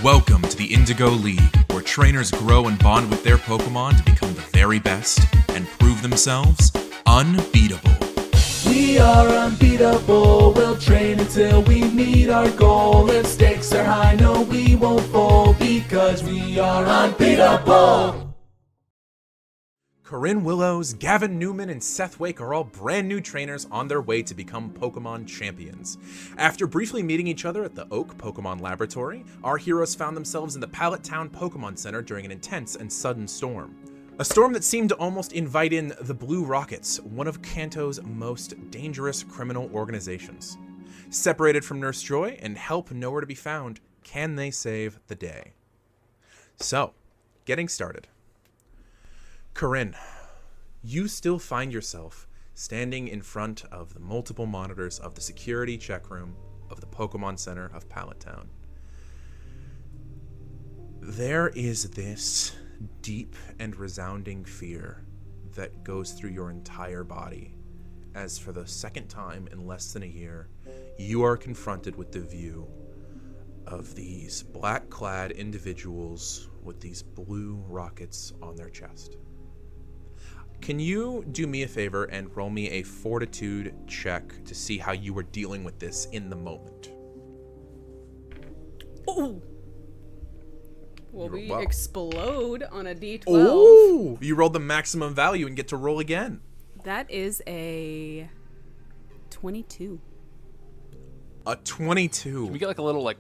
Welcome to the Indigo League, where trainers grow and bond with their Pokemon to become the very best and prove themselves unbeatable. We are unbeatable, we'll train until we meet our goal. If stakes are high, no, we won't fall, because we are unbeatable. Coryne Willows, Gavin Newman, and Seth Wake are all brand new trainers on their way to become Pokemon champions. After briefly meeting each other at the Oak Pokemon Laboratory, our heroes found themselves in the Pallet Town Pokemon Center during an intense and sudden storm. A storm that seemed to almost invite in the Blue Rockets, one of Kanto's most dangerous criminal organizations. Separated from Nurse Joy and help nowhere to be found, can they save the day? So, getting started. Coryne, you still find yourself standing in front of the multiple monitors of the security check room of the Pokemon Center of Pallet Town. There is this deep and resounding fear that goes through your entire body as for the second time in less than a year, you are confronted with the view of these black-clad individuals with these blue rockets on their chest. Can you do me a favor and roll me a fortitude check to see how you were dealing with this in the moment? Oh! Will we explode on a D12? Oh! You rolled the maximum value and get to roll again. That is a 22. A 22. Can we get like a little like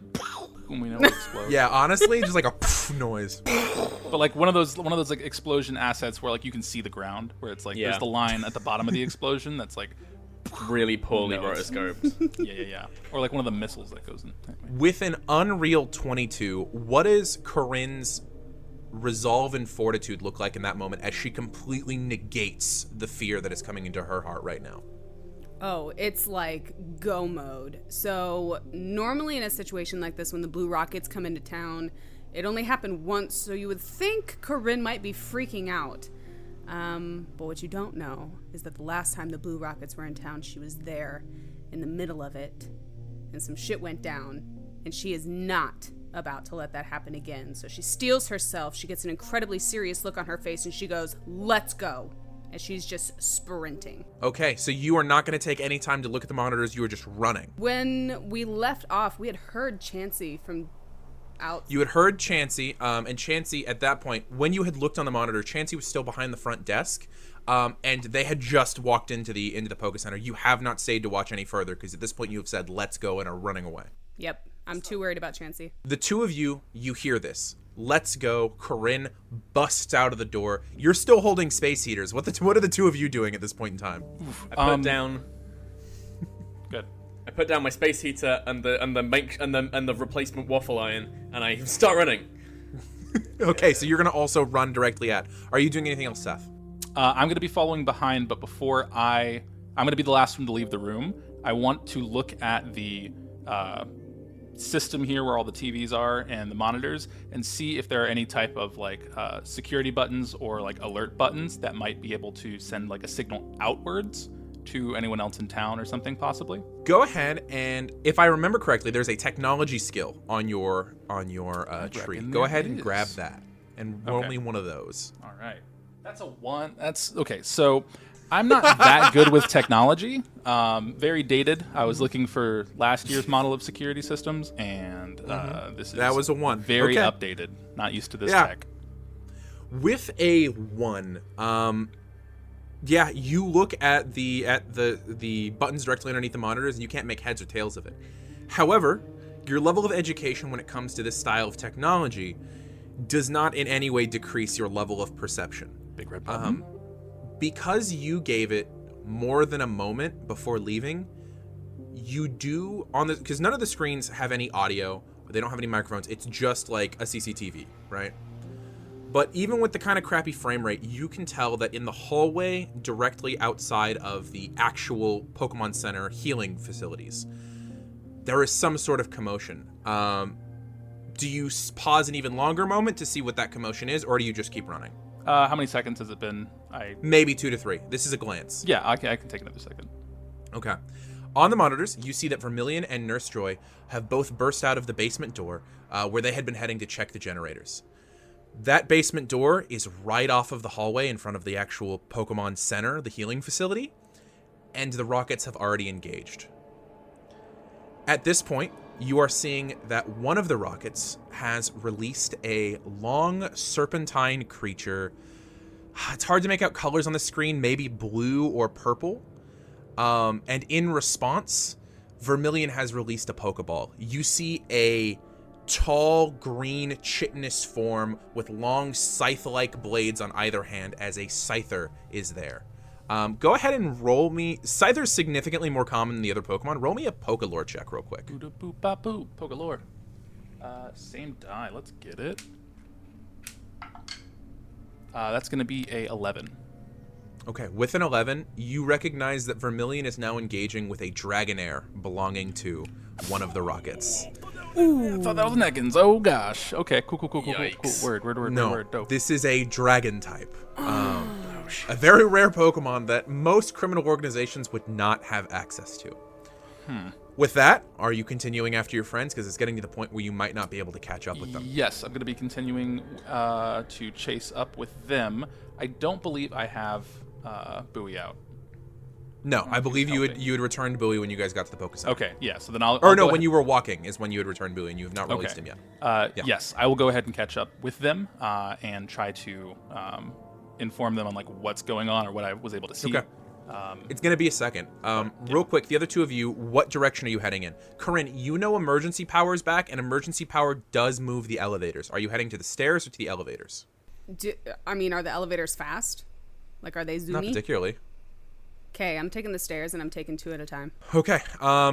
when we know it explodes? Yeah, honestly, just like a noise. But like one of those like explosion assets where like you can see the ground, where it's like there's the line at the bottom of the explosion that's like really poorly rotoscoped. Yeah. Or like one of the missiles that goes in. Anyway. With an unreal 22, what does Corinne's resolve and fortitude look like in that moment as she completely negates the fear that is coming into her heart right now? Oh, it's like go mode. So normally in a situation like this, when the Blue Rockets come into town, it only happened once, so you would think Coryne might be freaking out. But what you don't know is that the last time the Blue Rockets were in town, she was there in the middle of it, and some shit went down, and she is not about to let that happen again. So she steels herself, she gets an incredibly serious look on her face, and she goes, "Let's go." And she's just sprinting. Okay, so you are not going to take any time to look at the monitors, you are just running. When we left off, we had heard Chansey from out. You had heard Chansey, and Chansey, at that point, when you had looked on the monitor, Chansey was still behind the front desk, and they had just walked into the Poké Center. You have not stayed to watch any further, because at this point you have said, "Let's go," and are running away. Yep, I'm too worried about Chansey. The two of you hear this. "Let's go." Coryne busts out of the door. You're still holding space heaters. What are the two of you doing at this point in time? I put down. Good. I put down my space heater and the replacement waffle iron, and I start running. Okay, so you're gonna also run directly at. Are you doing anything else, Seth? I'm going to be following behind, but before I'm going to be the last one to leave the room. I want to look at the system here where all the TVs are and the monitors and see if there are any type of like security buttons or like alert buttons that might be able to send like a signal outwards to anyone else in town or something possibly. Go ahead, and if I remember correctly, there's a technology skill on your tree. Go ahead and grab that and roll me one of those. All right. That's a 1. That's okay. So I'm not that good with technology. Very dated. I was looking for last year's model of security systems, and that was a 1. Very updated. Not used to this tech. With a 1, you look at the buttons directly underneath the monitors, and you can't make heads or tails of it. However, your level of education when it comes to this style of technology does not in any way decrease your level of perception. Big red button. Because you gave it more than a moment before leaving, you do because none of the screens have any audio, they don't have any microphones. It's just like a CCTV, right? But even with the kind of crappy frame rate, you can tell that in the hallway directly outside of the actual Pokemon Center healing facilities, there is some sort of commotion. Do you pause an even longer moment to see what that commotion is, or do you just keep running? How many seconds has it been? Maybe 2 to 3. This is a glance. Yeah, I can take another second. Okay. On the monitors, you see that Vermilion and Nurse Joy have both burst out of the basement door where they had been heading to check the generators. That basement door is right off of the hallway in front of the actual Pokémon Center, the healing facility, and the rockets have already engaged. At this point, you are seeing that one of the rockets has released a long serpentine creature. It's hard to make out colors on the screen, maybe blue or purple. And in response, Vermilion has released a Pokeball. You see a tall, green, chitinous form with long scythe-like blades on either hand as a Scyther is there. Go ahead and roll me... Scyther's significantly more common than the other Pokemon. Roll me a Pokelore check real quick. Boop-a-boop-ba-boop. Pokelore. Same die. Let's get it. That's going to be a 11. Okay, with an 11, you recognize that Vermilion is now engaging with a Dragonair belonging to one of the rockets. Ooh. I thought that was Neckens. Oh, gosh. Okay, cool. Yikes. Word. Dope. This is a Dragon type. A very rare Pokemon that most criminal organizations would not have access to. With that, are you continuing after your friends? Because it's getting to the point where you might not be able to catch up with them. Yes, I'm going to be continuing to chase up with them. I don't believe I have Buoy out. No, I believe you had returned Buoy when you guys got to the Poké Center. Okay, yeah, so then I'll Or no, go when ahead. you were walking is when you had returned Buoy, and you have not released him yet. Yeah. Yes, I will go ahead and catch up with them and try to inform them on like what's going on or what I was able to see. Okay. It's going to be a second. Real quick, the other two of you, what direction are you heading in? Coryne, you know emergency power is back, and emergency power does move the elevators. Are you heading to the stairs or to the elevators? Are the elevators fast? Like, are they zoomy? Not particularly. Okay, I'm taking the stairs, and I'm taking 2 at a time. Okay.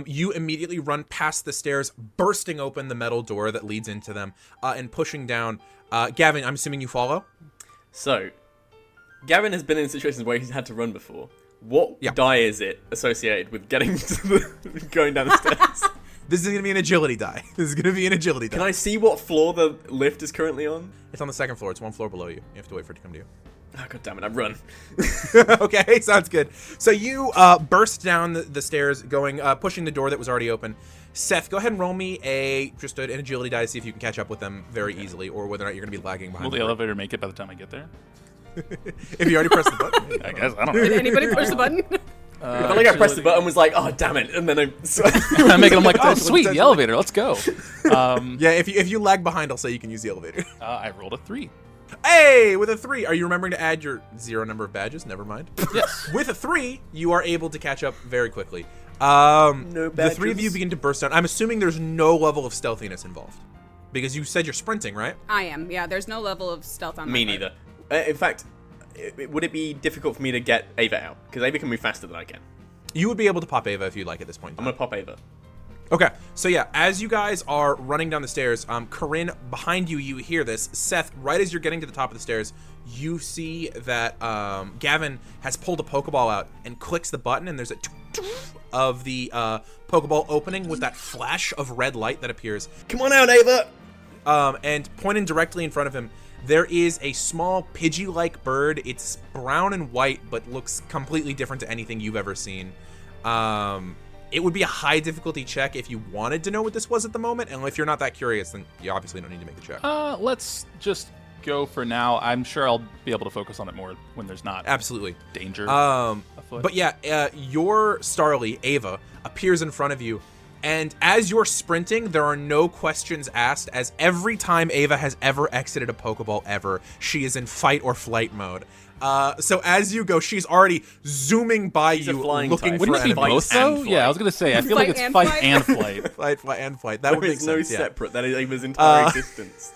You immediately run past the stairs, bursting open the metal door that leads into them, and pushing down. Gavin, I'm assuming you follow? So, Gavin has been in situations where he's had to run before. What die is it associated with getting to going down the stairs? This is going to be an agility die. Can I see what floor the lift is currently on? It's on the second floor. It's 1 floor below you. You have to wait for it to come to you. Oh, God damn it, I run. Okay, sounds good. So you burst down the stairs, pushing the door that was already open. Seth, go ahead and roll me an agility die to see if you can catch up with them very easily, or whether or not you're going to be lagging behind. Will the elevator make it by the time I get there? If you already pressed the button. I guess, I don't know. Did anybody push the button? I felt like I pressed the button and was like, oh, damn it. And then I'm like, oh, sweet, the elevator, let's go. Yeah, if you lag behind, I'll say you can use the elevator. I rolled a 3. Hey, with a 3, are you remembering to add your 0 number of badges? Never mind. Yes. With a 3, you are able to catch up very quickly. No the 3 of you begin to burst down. I'm assuming there's no level of stealthiness involved. Because you said you're sprinting, right? I am. Yeah, there's no level of stealth on Me my part. neither. In fact, would it be difficult for me to get Ava out? Because Ava can move faster than I can. You would be able to pop Ava if you'd like at this point. I'm going to pop Ava. Okay, so yeah, as you guys are running down the stairs, Coryne, behind you, you hear this. Seth, right as you're getting to the top of the stairs, you see that Gavin has pulled a Pokeball out and clicks the button, and there's a of the Pokeball opening with that flash of red light that appears. Come on out, Ava! And pointing directly in front of him, there is a small Pidgey-like bird. It's brown and white, but looks completely different to anything you've ever seen. It would be a high difficulty check if you wanted to know what this was at the moment, and if you're not that curious, then you obviously don't need to make the check. Let's just go for now. I'm sure I'll be able to focus on it more when there's not Absolutely. danger afoot. But yeah, your Starly, Ava, appears in front of you, and as you're sprinting, there are no questions asked, as every time Ava has ever exited a Pokeball ever, she is in fight or flight mode. So as you go, she's already zooming by She's a you, flying looking type. for Wouldn't it be enemies. both, though? and Yeah, I was going to say, I feel like it's fight and flight. Fight and flight. That There would make is no sense, yeah. separate. That is Ava's entire existence.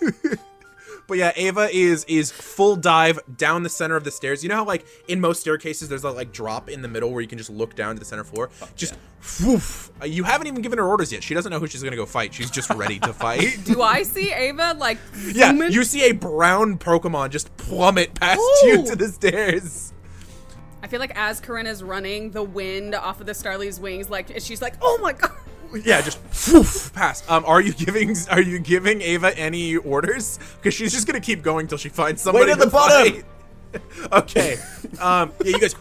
But yeah, Ava is full dive down the center of the stairs. You know how like in most staircases there's a like drop in the middle where you can just look down to the center floor? Woof. You haven't even given her orders yet. She doesn't know who she's gonna go fight. She's just ready to fight. Do I see Ava like Yeah, zooming? you see a brown Pokemon just plummet past you to the stairs. I feel like as Corinne is running, the wind off of the Starly's wings, like she's like, oh my god. Yeah, just woof, past. Are you giving Ava any orders? Because she's just gonna keep going till she finds somebody Wait at the to bottom! fight. Okay. Yeah, you guys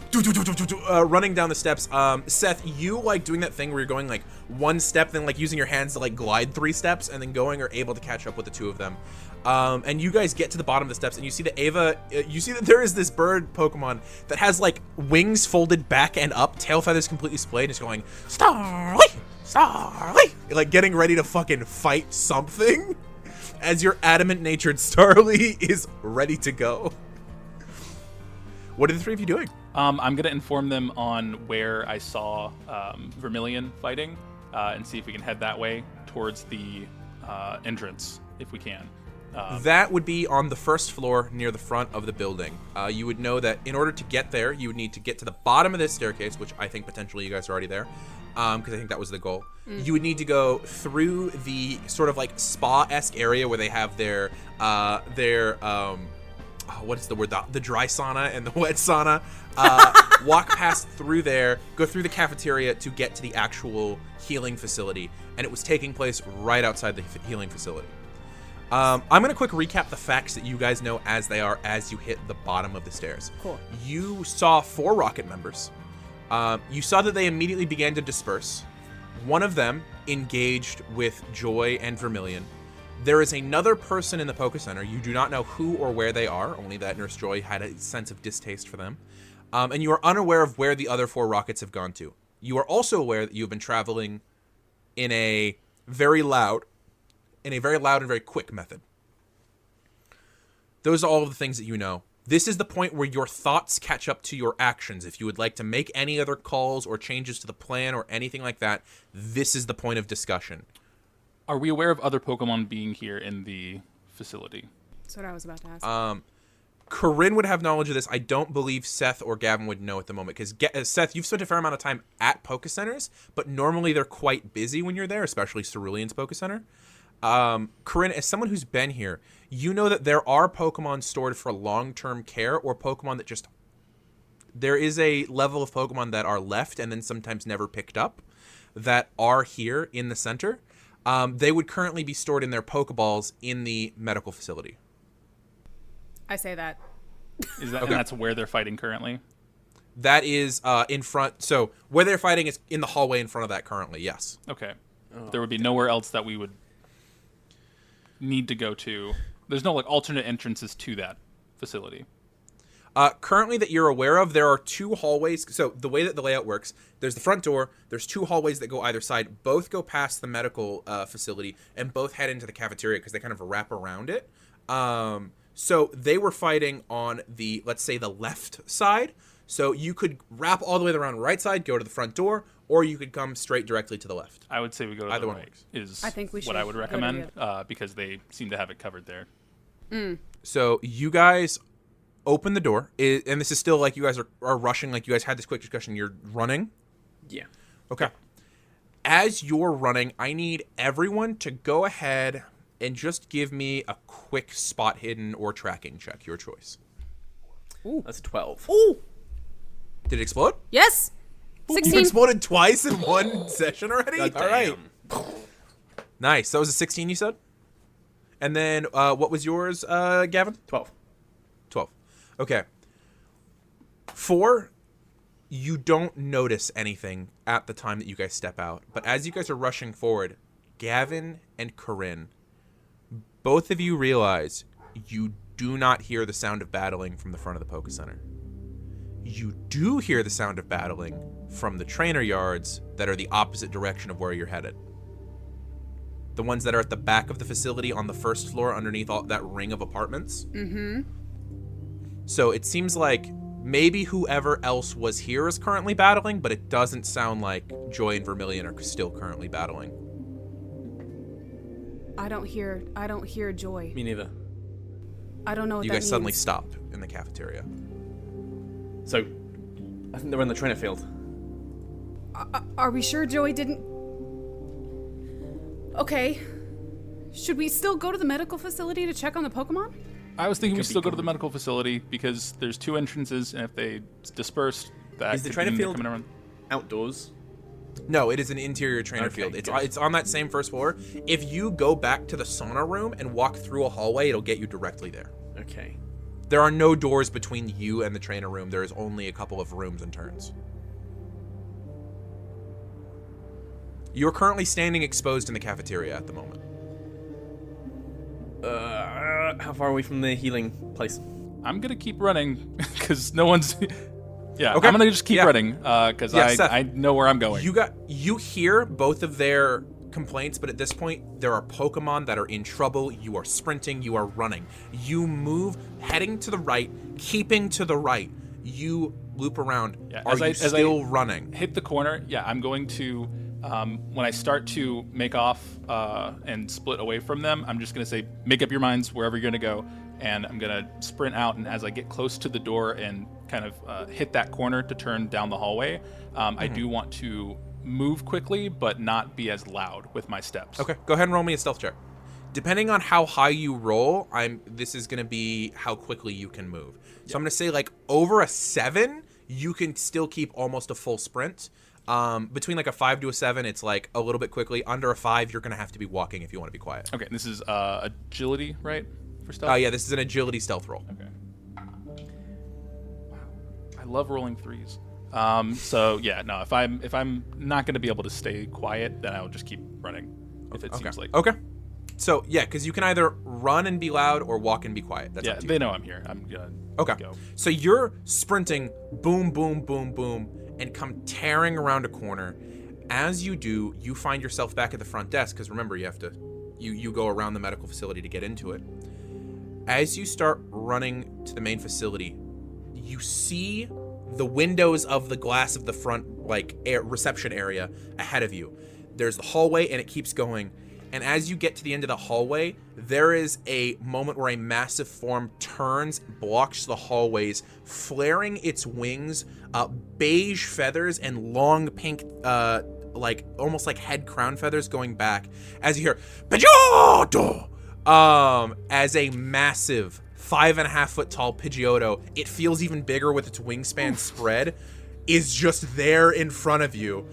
running down the steps. Seth, you like doing that thing where you're going like one step, then like using your hands to like glide 3 steps, and then going are able to catch up with the 2 of them. And you guys get to the bottom of the steps, and you see that you see that there is this bird Pokemon that has like wings folded back and up, tail feathers completely splayed, and it's going Starly, Starly, like getting ready to fucking fight something. As your adamant-natured Starly is ready to go. What are the 3 of you doing? I'm going to inform them on where I saw Vermilion fighting and see if we can head that way towards the entrance, if we can. That would be on the first floor near the front of the building. You would know that in order to get there, you would need to get to the bottom of this staircase, which I think potentially you guys are already there, because I think that was the goal. You would need to go through the sort of like spa-esque area where they have their what is the word? The dry sauna and the wet sauna. Walk past through there, go through the cafeteria to get to the actual healing facility, and it was taking place right outside the healing facility. I'm going to quick recap the facts that you guys know as they are as you hit the bottom of the stairs. Cool. You saw 4 Rocket members. You saw that they immediately began to disperse. One of them engaged with Joy and Vermilion. There is another person in the Poké Center. You do not know who or where they are, only that Nurse Joy had a sense of distaste for them. And you are unaware of where the other 4 Rockets have gone to. You are also aware that you have been traveling in a very loud and very quick method. Those are all of the things that you know. This is the point where your thoughts catch up to your actions. If you would like to make any other calls or changes to the plan or anything like that, this is the point of discussion. Are we aware of other Pokemon being here in the facility? That's what I was about to ask. Coryne would have knowledge of this. I don't believe Seth or Gavin would know at the moment, because Seth, you've spent a fair amount of time at Poké Centers, but normally they're quite busy when you're there, especially Cerulean's Poké Center. Coryne, as someone who's been here, you know that there are Pokemon stored for long-term care, or Pokemon that just... There is a level of Pokemon that are left and then sometimes never picked up that are here in the center. They would currently be stored in their Pokeballs in the medical facility. I say that. Is that Okay. And that's where they're fighting currently? That is in front. So where they're fighting is in the hallway in front of that currently, yes. Okay. There would be nowhere else that we would need to go to. There's no like alternate entrances to that facility. Currently that you're aware of, there are 2 hallways. So the way that the layout works, there's the front door, there's 2 hallways that go either side. Both go past the medical facility and both head into the cafeteria because they kind of wrap around it. So they were fighting on the, let's say, the left side. So you could wrap all the way around the right side, go to the front door, or you could come straight directly to the left. I would say we go to Either the one right works. is I think we what I should would go to recommend because they seem to have it covered there. So you guys open the door, and this is still like you guys are rushing, like you guys had this quick discussion. You're running? Yeah. Okay. As you're running, I need everyone to go ahead and just give me a quick spot hidden or tracking check, your choice. That's a 12. Ooh. Did it explode? Yes. You've 16. exploded twice in one session already? God All right. damn. Nice. That was a 16 you said? And then what was yours, Gavin? 12. 12. Okay. 4, you don't notice anything at the time that you guys step out. But as you guys are rushing forward, Gavin and Coryne, both of you realize you do not hear the sound of battling from the front of the Poké Center. You do hear the sound of battling from the trainer yards that are the opposite direction of where you're headed. The ones that are at the back of the facility on the first floor underneath all that ring of apartments. Mm-hmm. So it seems like maybe whoever else was here is currently battling, but it doesn't sound like Joy and Vermilion are still currently battling. I don't hear joy. Me neither. I don't know what You that guys means. suddenly stop in the cafeteria. So, I think they're in the trainer field. Are we sure Joey didn't... Okay. Should we still go to the medical facility to check on the Pokemon? I was thinking we Could be still go to the gone. medical facility because there's 2 entrances, and if they disperse, that Is the could trainer mean they're field coming around. outdoors? No, it is an interior trainer Okay, field. good. It's on that same first floor. If you go back to the sauna room and walk through a hallway, it'll get you directly there. Okay. There are no doors between you and the trainer room. There is only a couple of rooms and turns. You're currently standing exposed in the cafeteria at the moment. How far are we from the healing place? I'm gonna keep running because no one's. Yeah, Okay. I'm gonna just keep Yeah. running because Yeah, Seth, I know where I'm going. You hear both of their complaints, but at this point, there are Pokemon that are in trouble. You are sprinting. You are running. You move, heading to the right, keeping to the right. You loop around. Yeah, Are you still running? Hit the corner. Yeah, I'm going to. When I start to make off and split away from them, I'm just gonna say, make up your minds wherever you're gonna go, and I'm gonna sprint out. And as I get close to the door and kind of hit that corner to turn down the hallway, I do want to move quickly, but not be as loud with my steps. Okay, go ahead and roll me a stealth check. Depending on how high you roll, this is gonna be how quickly you can move. So I'm gonna say like over a 7, you can still keep almost a full sprint. Between like a 5 to a 7, it's like a little bit quickly. Under a 5, you're gonna have to be walking if you want to be quiet. Okay, this is agility, right? For stealth? Yeah, this is an agility stealth roll. Okay. Wow. I love rolling 3s. So yeah, no, if I'm not gonna be able to stay quiet, then I'll just keep running. If it seems like. Okay. So yeah, because you can either run and be loud or walk and be quiet. That's Yeah, up to you. they know I'm here. I'm gonna go. So you're sprinting, boom, boom, boom, boom, and come tearing around a corner. As you do, you find yourself back at the front desk, because remember, you have to, you go around the medical facility to get into it. As you start running to the main facility, you see the windows of the glass of the front, like, reception area ahead of you. There's the hallway, and it keeps going. And as you get to the end of the hallway, there is a moment where a massive form turns, blocks the hallways, flaring its wings, beige feathers and long pink, like almost like head crown feathers going back. As you hear, Pidgeotto! As a massive 5.5 foot tall Pidgeotto, it feels even bigger with its wingspan spread, is just there in front of you.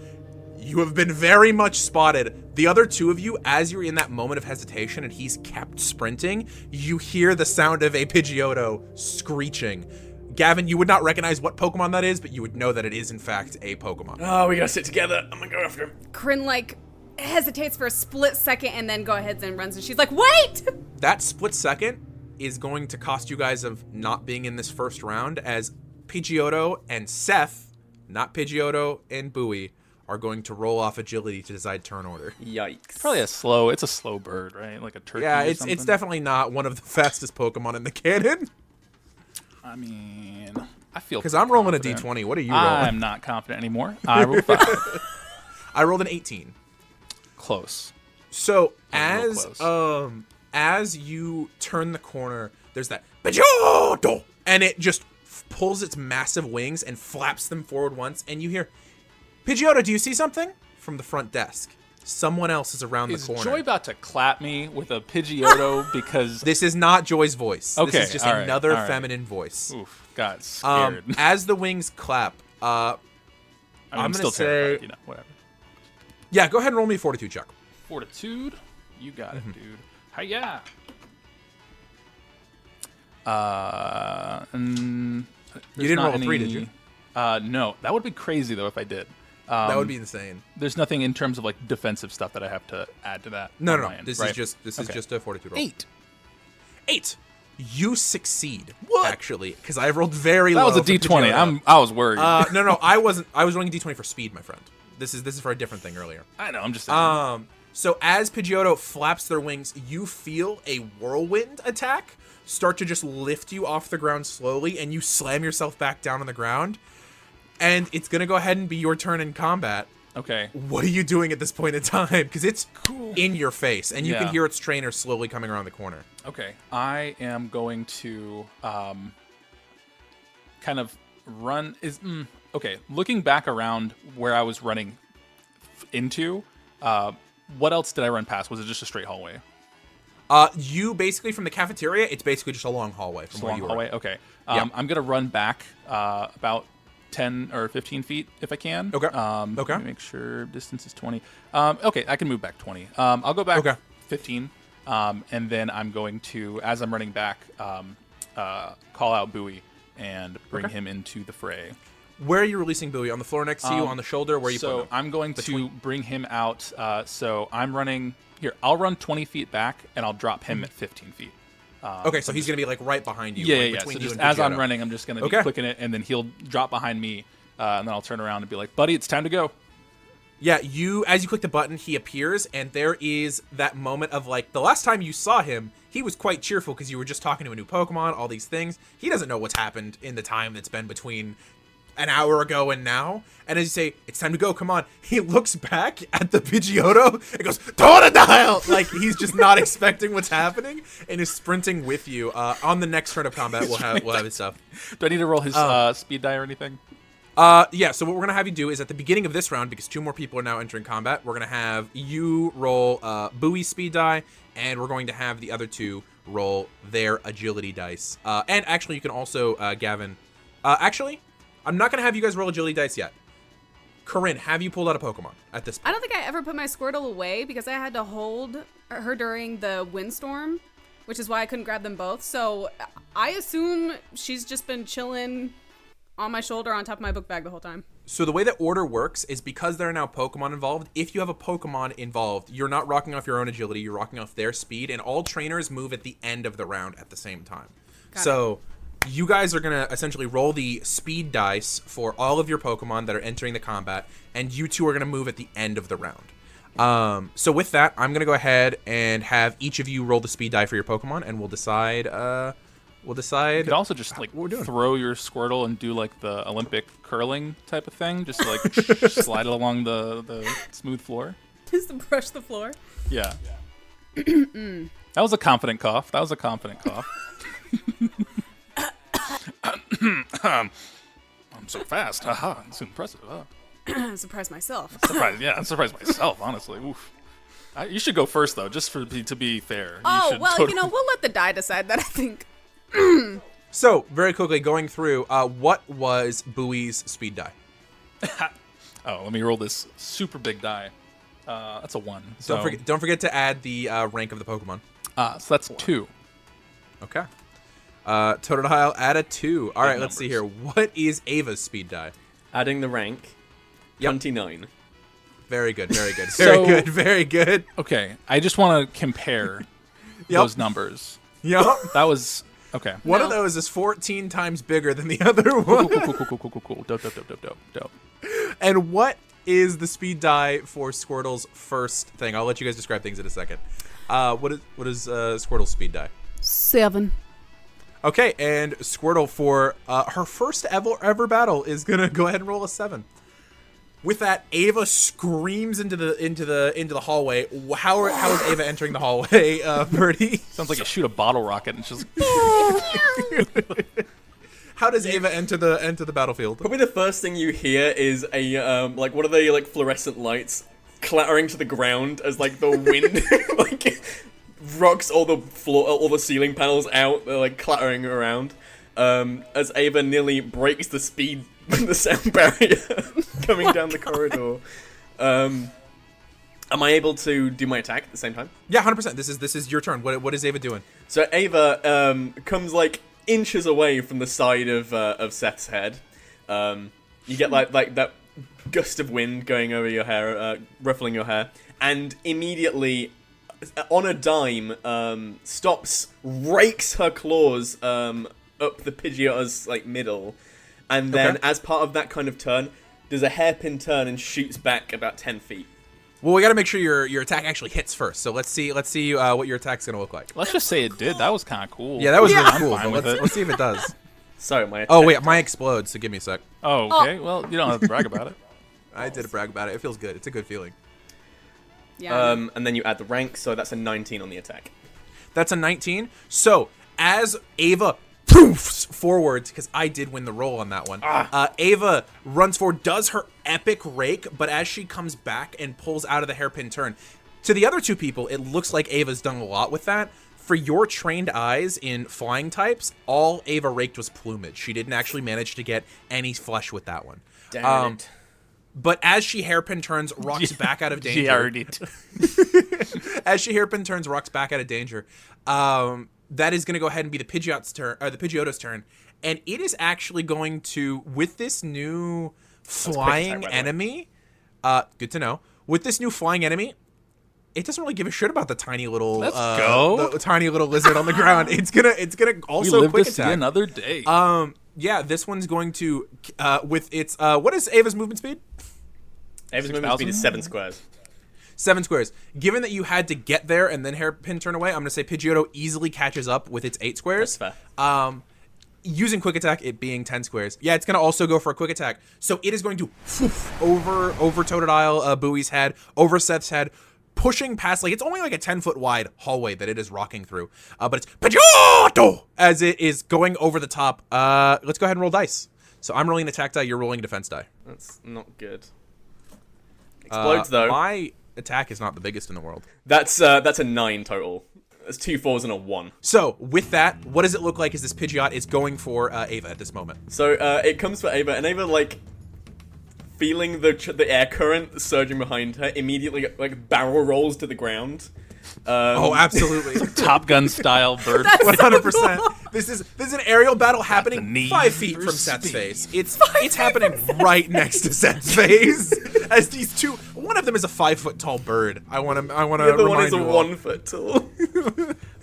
You have been very much spotted. The other two of you, as you're in that moment of hesitation and he's kept sprinting, you hear the sound of a Pidgeotto screeching. Gavin, you would not recognize what Pokemon that is, but you would know that it is in fact a Pokemon. Oh, we gotta sit together. I'm gonna go after him. Coryne, like, hesitates for a split second and then go ahead and runs, and she's like, wait! That split second is going to cost you guys of not being in this first round, as Pidgeotto and Seth, not Pidgeotto and Bowie, are going to roll off agility to decide turn order. Yikes. Probably it's a slow bird, right? Like a turkey. Yeah, or it's something. definitely not one of the fastest Pokemon in the canon. I mean, I feel Because I'm rolling confident. a d20. What are you rolling? I'm not confident anymore. I rolled 5. I rolled an 18. Close. So Real close. as you turn the corner, there's that Pidgeotto, and it just pulls its massive wings and flaps them forward once, and you hear, Pidgeotto, do you see something? From the front desk. Someone else is around Is the corner. Joy about to clap me with a Pidgeotto because... This is not Joy's voice. Okay, This is just all right, another all right. feminine voice. Oof, got scared. As the wings clap, I'm gonna still say- terrified, whatever. yeah, go ahead and roll me a fortitude check. Fortitude, you got it, dude. Hiya! You didn't roll a 3, did you? No, that would be crazy though if I did. That would be insane. There's nothing in terms of like defensive stuff that I have to add to that. No, on no, my end, this right? is just a fortitude roll. 8. 8. You succeed. What? Actually, because I rolled very That low. was a for D20. Pidgeotto. I was worried. No, I wasn't. I was rolling a D20 for speed, my friend. This is for a different thing earlier. I know. I'm just saying. So as Pidgeotto flaps their wings, you feel a whirlwind attack start to just lift you off the ground slowly, and you slam yourself back down on the ground. And it's gonna go ahead and be your turn in combat. Okay. What are you doing at this point in time? Because it's in your face, and you can Yeah. hear its trainer slowly coming around the corner. Okay. I am going to kind of run. Okay. Looking back around where I was running into, what else did I run past? Was it just a straight hallway? You basically, from the cafeteria, it's basically just a long hallway from Just a where long you hallway? were. Okay. Yeah. I'm going to run back about 10 or 15 feet if I can. Okay. Let me make sure distance is 20. Okay, I can move back 20. I'll go back Okay. 15. And then I'm going to, as I'm running back, call out Bowie and bring him into the fray. Where are you releasing Bowie? On the floor next to you, on the shoulder? Where are you putting him? So I'm going to bring him out. So I'm running here. I'll run 20 feet back, and I'll drop him at 15 feet. Okay, so he's going to be like right behind you. Yeah. Between So you just and as I'm Pidgeotto. running, I'm just going to be clicking it, and then he'll drop behind me, and then I'll turn around and be like, "Buddy, it's time to go." Yeah, as you click the button, he appears, and there is that moment of like the last time you saw him, he was quite cheerful because you were just talking to a new Pokemon, all these things. He doesn't know what's happened in the time that's been between an hour ago and now. And as you say, it's time to go, come on, he looks back at the Pidgeotto and goes, Totodile! Like, he's just not expecting what's happening and is sprinting with you. On the next turn of combat, we'll have his stuff. Do I need to roll his speed die or anything? Yeah, so what we're going to have you do is at the beginning of this round, because 2 more people are now entering combat, we're going to have you roll Bowie's speed die, and we're going to have the other 2 roll their agility dice. And actually, you can also, Gavin... actually, I'm not going to have you guys roll agility dice yet. Coryne, have you pulled out a Pokemon at this point? I don't think I ever put my Squirtle away because I had to hold her during the windstorm, which is why I couldn't grab them both. So I assume she's just been chilling on my shoulder on top of my book bag the whole time. So the way that order works is because there are now Pokemon involved, if you have a Pokemon involved, you're not rocking off your own agility, you're rocking off their speed, and all trainers move at the end of the round at the same time. So you guys are going to essentially roll the speed dice for all of your Pokemon that are entering the combat, and you 2 are going to move at the end of the round. So with that, I'm going to go ahead and have each of you roll the speed die for your Pokemon, and we'll decide... You could also just like throw your Squirtle and do like the Olympic curling type of thing, just like slide it along the smooth floor. Just to brush the floor. Yeah. That was a confident cough. I'm so fast. Haha, it's impressive. I surprised myself. I'm surprised myself, honestly. Oof. You should go first, though, just to be fair. Oh, well, we'll let the die decide that, I think. So, very quickly, going through, what was Bowie's speed die? Let me roll this super big die. That's a 1. So. Don't forget to add the rank of the Pokemon. So that's 2. Okay. Totodile, add a 2. All right, let's numbers. see here. What is Ava's speed die? Adding the rank, 29. Very good, very good. So- Very good. Okay, I just want to compare those numbers. Yep. That was... Okay. One of those is 14 times bigger than the other one. Cool. Dope. And what is the speed die for Squirtle's first thing? I'll let you guys describe things in a second. What is Squirtle's speed die? 7. Okay, and Squirtle for her first ever battle is gonna go ahead and roll a 7. With that, Ava screams into the hallway. How is Ava entering the hallway, Burrty? Sounds like you shoot a bottle rocket and she's How does Ava enter the battlefield? Probably the first thing you hear is a like what are they, like fluorescent lights clattering to the ground as like the wind like rocks all the floor, all the ceiling panels out. They're like clattering around as Ava nearly breaks the sound barrier coming down the corridor. Am I able to do my attack at the same time? Yeah, 100%. This is your turn. What is Ava doing? So Ava comes like inches away from the side of Seth's head. You get like that gust of wind going over your hair, ruffling your hair, and immediately on a dime stops, rakes her claws up the Pidgeotto's like middle, and then as part of that kind of turn, does a hairpin turn and shoots back about 10 feet. Well, we got to make sure your attack actually hits first. So let's see what your attack's gonna look like. Let's just say it did. That was kind of cool. Yeah, that was really I'm cool. fine But with it. let's see if it does. So my attack. Oh wait, mine explodes. So give me a sec. Oh, okay. Well, you don't have to brag about it. I did brag about it. It feels good. It's a good feeling. Yeah. And then you add the rank, so that's a 19 on the attack. That's a 19. So as Ava poofs forwards, because I did win the roll on that one. Ava runs forward, does her epic rake, but as she comes back and pulls out of the hairpin turn, to the other 2 people, it looks like Ava's done a lot with that. For your trained eyes in flying types, all Ava raked was plumage. She didn't actually manage to get any flesh with that one. Damn it. But as she hairpin turns, rocks back out of danger. She already As she hairpin turns, rocks back out of danger. that is going to go ahead and be the Pidgeotto's turn, and it is actually going to, with this new flying enemy. Good to know. With this new flying enemy, it doesn't really give a shit about the tiny little the tiny little lizard on the ground. It's gonna also we live quick to see attack. another day. Yeah, this one's going to with its what is Ava's movement speed? Ava's movement speed is 7 squares. 7 squares. Given that you had to get there and then hairpin turn away, I'm going to say Pidgeotto easily catches up with its 8 squares. That's fair. Using quick attack, it being 10 squares. Yeah, it's going to also go for a quick attack. So it is going to over Totodile Bowie's head, over Seth's head, pushing past, like, it's only like a 10-foot wide hallway that it is rocking through. But it's Pidgeotto as it is going over the top. Let's go ahead and roll dice. So I'm rolling an attack die, you're rolling a defense die. That's not good. Explodes, though. My attack is not the biggest in the world. That's a 9 total. That's 2 4s and a 1. So with that, what does it look like as this Pidgeot is going for Ava at this moment? So it comes for Ava, and Ava, like, feeling the air current surging behind her, immediately like barrel rolls to the ground. Oh, absolutely. Top Gun style bird. 100%. This is an aerial battle happening 5 feet from Seth's face. It's happening right next to Seth's face. As these two, one of them is a 5-foot tall bird. I want to. The other one is a 1 foot tall.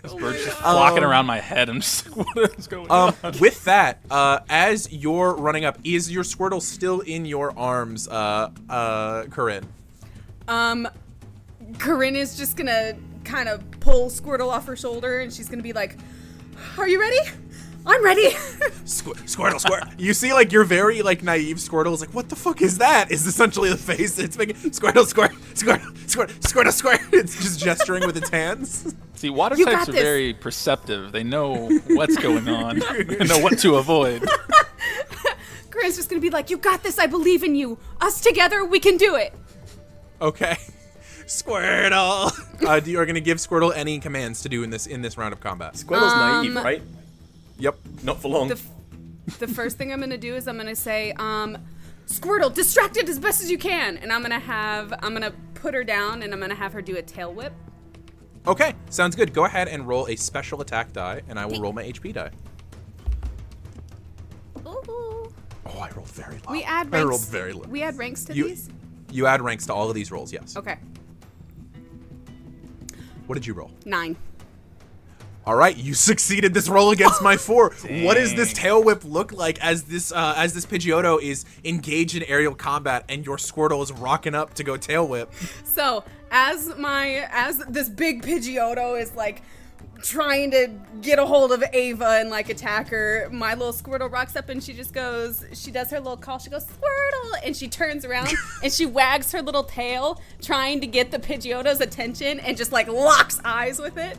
This bird's just flocking around my head. I'm just like, what is going on? With that, as you're running up, is your Squirtle still in your arms, Coryne? Coryne is just gonna kind of pull Squirtle off her shoulder, and she's gonna be like, "Are you ready? I'm ready." Squirtle. You see, like, your very, like, naive Squirtle is like, what the fuck is that? Is essentially the face it's making. Squirtle. It's just gesturing with its hands. See, water You types got are this. very perceptive. They know what's going on. They know what to avoid. Corinne's just gonna be like, "You got this. I believe in you. Us together, we can do it." Okay. Squirtle. You are going to give Squirtle any commands to do in this round of combat. Squirtle's naive, right? Yep. Not for long. The first thing I'm gonna do is I'm gonna say, Squirtle, distract it as best as you can, and I'm gonna put her down, and I'm gonna have her do a tail whip. Okay, sounds good. Go ahead and roll a special attack die, and I will roll my HP die. Ooh. Oh, I rolled very low. We add ranks. I rolled very low. We add ranks to these. You add ranks to all of these rolls, yes. Okay. What did you roll? 9. All right, you succeeded this roll against my 4. What does this tail whip look like as this Pidgeotto is engaged in aerial combat and your Squirtle is rocking up to go tail whip? So as this big Pidgeotto is like trying to get a hold of Ava and like attack her, my little Squirtle rocks up and she does her little call. She goes, "Squirtle," and she turns around and she wags her little tail, trying to get the Pidgeotto's attention, and just like locks eyes with it.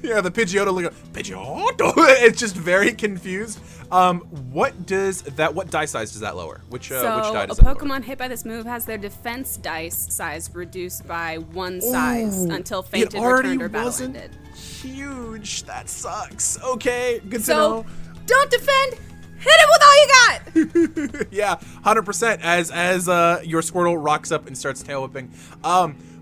Yeah, the Pidgeotto, Pidgeotto. It's just very confused. What dice size does that lower? Which die does a that Pokemon lower? hit by this move has their defense dice size reduced by 1 size until It fainted, already returned, or battle wasn't ended. huge. That sucks. Okay, good to So know. don't defend. Hit it with all you got. Yeah, 100%. As your Squirtle rocks up and starts tail whipping.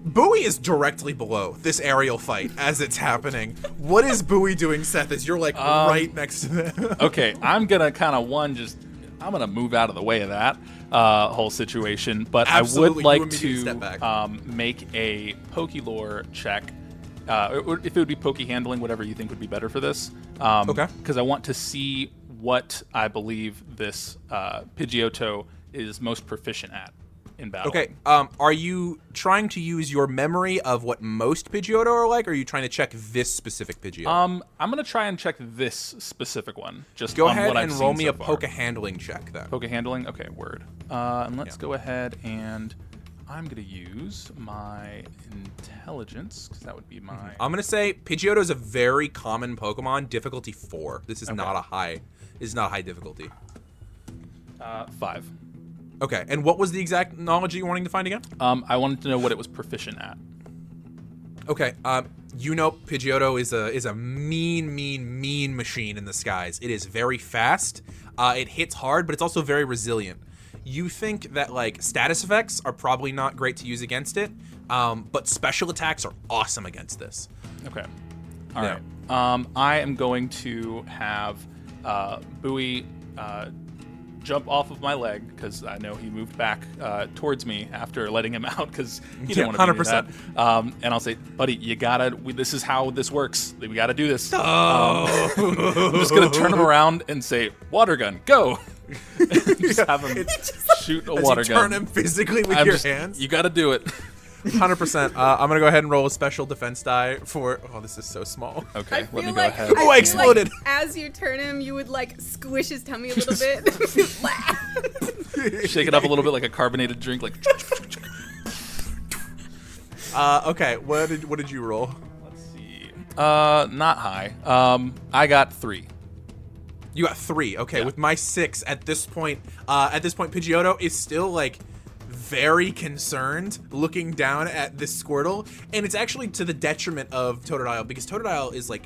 Bowie is directly below this aerial fight as it's happening. What is Bowie doing, Seth, as you're like right next to them? Okay, I'm gonna kind of I'm gonna move out of the way of that whole situation, but Absolutely, I you would like immediately step back. to make a Pokélore check. If it would be Poke handling, whatever you think would be better for this. Okay. Because I want to see what I believe this Pidgeotto is most proficient at in battle. Okay, are you trying to use your memory of what most Pidgeotto are like, or are you trying to check this specific Pidgeotto? I'm gonna try and check this specific one. Just Go on ahead what and I've roll seen me so a far. Poke handling check then. Poke handling? Okay, word. And let's go ahead and I'm going to use my intelligence, because that would be my... I'm going to say Pidgeotto is a very common Pokemon, difficulty 4. This is not a high difficulty. 5. Okay, and what was the exact knowledge you're wanting to find again? I wanted to know what it was proficient at. Okay, Pidgeotto is a mean machine in the skies. It is very fast. It hits hard, but it's also very resilient. You think that like status effects are probably not great to use against it, but special attacks are awesome against this. Okay. All right. I am going to have Bowie jump off of my leg because I know he moved back towards me after letting him out because he didn't want to do that. And I'll say, buddy, you gotta. This is how this works. We gotta do this. I'm just gonna turn him around and say, "Water gun, go!" Just have him shoot a water gun. Turn him physically with your hands. You gotta do it. 100%. I'm gonna go ahead and roll a special defense die for. Oh, this is so small. Okay, let me go like, ahead. Oh, I exploded. Like as you turn him, you would like squish his tummy a little bit. Shake it up a little bit like a carbonated drink, like. Okay. What did you roll? Let's see. Not high. I got 3. You got 3. Okay. Yeah. With my 6 at this point, Pidgeotto is still like very concerned looking down at this Squirtle, and it's actually to the detriment of Totodile because Totodile is like,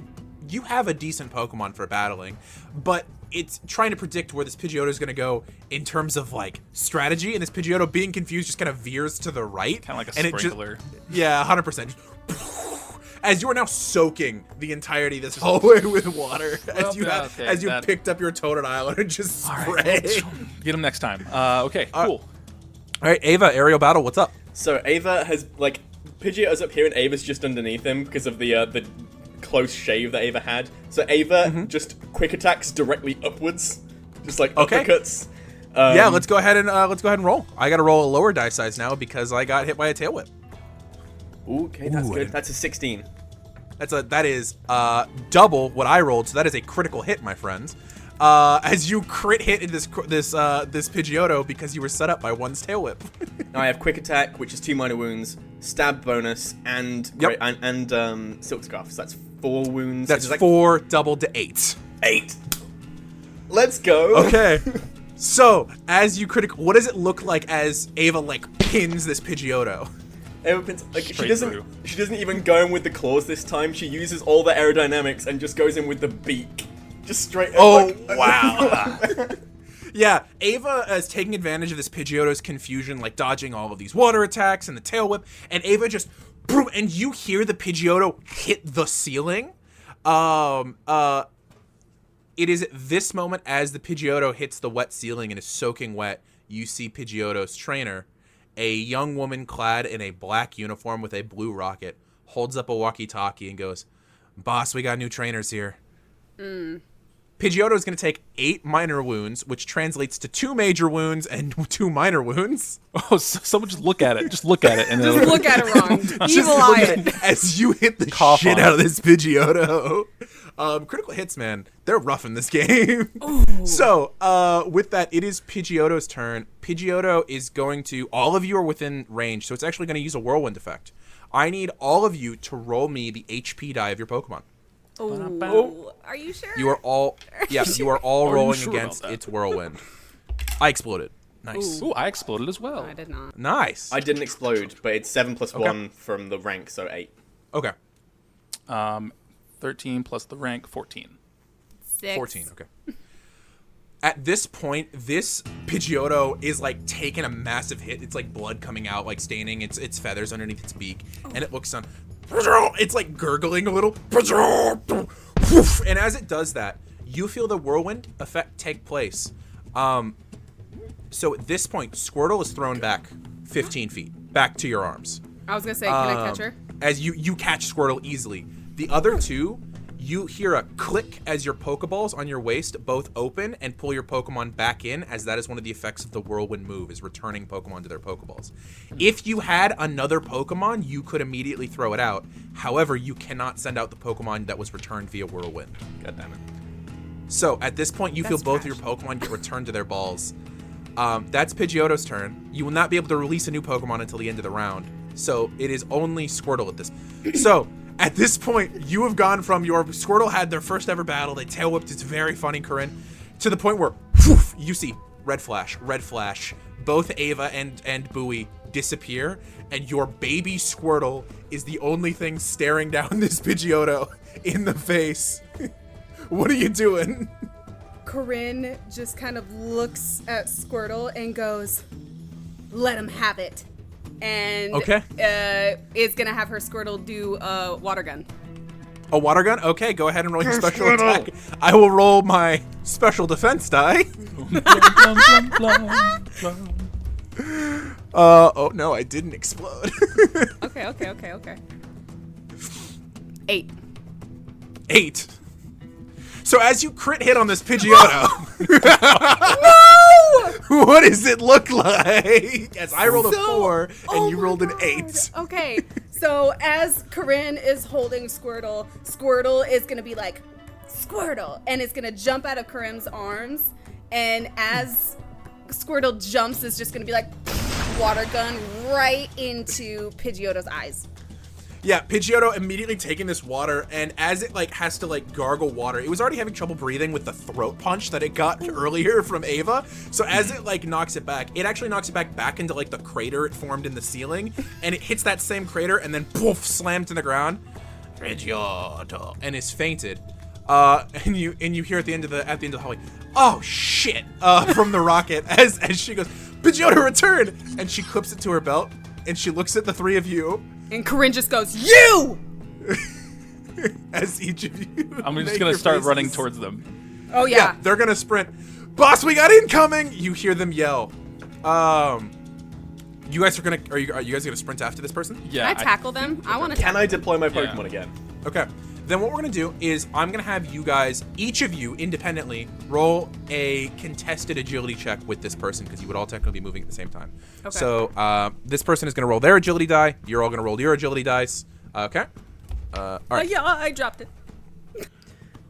you have a decent Pokemon for battling, but it's trying to predict where this Pidgeotto is going to go in terms of like strategy, and this Pidgeotto being confused just kind of veers to the right. Kind of like a and sprinkler. Yeah, 100%. As you are now soaking the entirety of this hallway with water, as you picked up your Totodile and just spray. Get him next time. Okay, cool. All right, Ava, aerial battle, what's up? So Ava has, like, Pidgeotto's up here and Ava's just underneath him because of the close shave that Ava had. So Ava just quick attacks directly upwards, just like uppercuts. Yeah, let's go ahead and roll. I got to roll a lower die size now because I got hit by a tail whip. Okay, that's good. That's a 16. That is double what I rolled, so that is a critical hit, my friends. As you crit hit in this Pidgeotto because you were set up by one's tail whip. Now I have quick attack, which is 2 minor wounds, stab bonus, and silk scarf. So that's 4 wounds. That's 4 doubled to 8. 8. Let's go. Okay. So as you critical, what does it look like as Ava like pins this Pidgeotto? Ava pins, like she doesn't even go in with the claws this time. She uses all the aerodynamics and just goes in with the beak. Just straight. Oh, wow. Yeah, Ava is taking advantage of this Pidgeotto's confusion, like dodging all of these water attacks and the tail whip, and Ava just, boom, and you hear the Pidgeotto hit the ceiling. It is at this moment as the Pidgeotto hits the wet ceiling and is soaking wet, you see Pidgeotto's trainer, a young woman clad in a black uniform with a blue rocket, holds up a walkie-talkie and goes, "Boss, we got new trainers here." Pidgeotto is going to take 8 minor wounds, which translates to 2 major wounds and 2 minor wounds. Oh, so someone just look at it. Just look at it. And just look at it wrong. Evil eye. As you hit the shit out of this Pidgeotto. Critical hits, man. They're rough in this game. So, with that, it is Pidgeotto's turn. Pidgeotto is going to... All of you are within range, so it's actually going to use a whirlwind effect. I need all of you to roll me the HP die of your Pokemon. Oh, are you sure? You are all, you are all rolling against its whirlwind. I exploded. Nice. Ooh, I exploded as well. I did not. Nice. I didn't explode, but it's 7 plus 1 from the rank, so 8. Okay. 13 plus the rank, 14. 6. 14. Okay. At this point, this Pidgeotto is like taking a massive hit. It's like blood coming out, like staining its feathers underneath its beak, and it looks on. It's like gurgling a little. And as it does that, you feel the whirlwind effect take place. So at this point, Squirtle is thrown back 15 feet, back to your arms. I was going to say, can I catch her? As you catch Squirtle easily. The other two, you hear a click as your Pokeballs on your waist both open and pull your Pokemon back in, as that is one of the effects of the whirlwind move, is returning Pokemon to their Pokeballs. If you had another Pokemon, you could immediately throw it out. However, you cannot send out the Pokemon that was returned via whirlwind. God damn it. So at this point, you feel both of your Pokemon get returned to their balls. That's Pidgeotto's turn. You will not be able to release a new Pokemon until the end of the round. So it is only Squirtle at this. So at this point, you have gone from your Squirtle had their first ever battle. They tail whipped. It's very funny, Coryne, to the point where poof, you see red flash. Both Ava and Bowie disappear, and your baby Squirtle is the only thing staring down this Pidgeotto in the face. What are you doing? Coryne just kind of looks at Squirtle and goes, "Let him have it." And is going to have her Squirtle do a water gun. A water gun? Okay, go ahead and roll your special attack. I will roll my special defense die. Oh no, I didn't explode. Okay. 8. 8. So as you crit hit on this Pidgeotto, what does it look like? As I rolled a 4 and you rolled an 8. Okay, so as Coryne is holding Squirtle, Squirtle is gonna be like, Squirtle, and it's gonna jump out of Corinne's arms, and as Squirtle jumps, it's just gonna be like, water gun right into Pidgeotto's eyes. Yeah, Pidgeotto immediately taking this water, and as it like has to like gargle water, it was already having trouble breathing with the throat punch that it got earlier from Ava. So as it like knocks it back, it actually knocks it back into like the crater it formed in the ceiling, and it hits that same crater and then poof, slammed to the ground. Pidgeotto, and is fainted. And you hear at the end of the hallway, oh shit, from the rocket as she goes, Pidgeotto returned, and she clips it to her belt, and she looks at the three of you. And Coryne just goes, you! As each of you. I'm just going to start running towards them. Oh, yeah. They're going to sprint. Boss, we got incoming! You hear them yell. You guys are you guys going to sprint after this person? Yeah. Can I tackle them? I want to Can I deploy my Pokemon again? Okay. Then what we're going to do is I'm going to have you guys, each of you independently, roll a contested agility check with this person because you would all technically be moving at the same time. Okay. So this person is going to roll their agility die. You're all going to roll your agility dice. Okay. All right. yeah, I dropped it.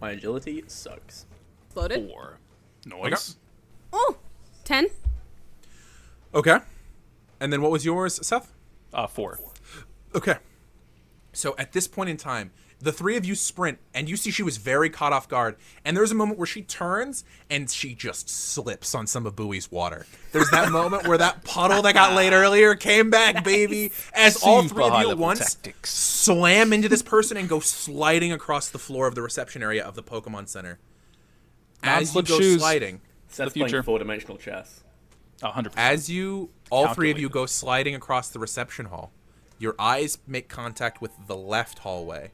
My agility sucks. Loaded. 4. Noise. Oh, 10. Okay. And then what was yours, Seth? 4. Okay. So at this point in time, the three of you sprint, and you see she was very caught off guard. And there's a moment where she turns, and she just slips on some of Bowie's water. There's that moment where that puddle that got laid earlier came back, baby. As all three of you at once slam into this person and go sliding across the floor of the reception area of the Pokemon Center. As you go sliding, Seth's playing 4-dimensional chess. 100%. as you, all three of you go sliding across the reception hall, your eyes make contact with the left hallway.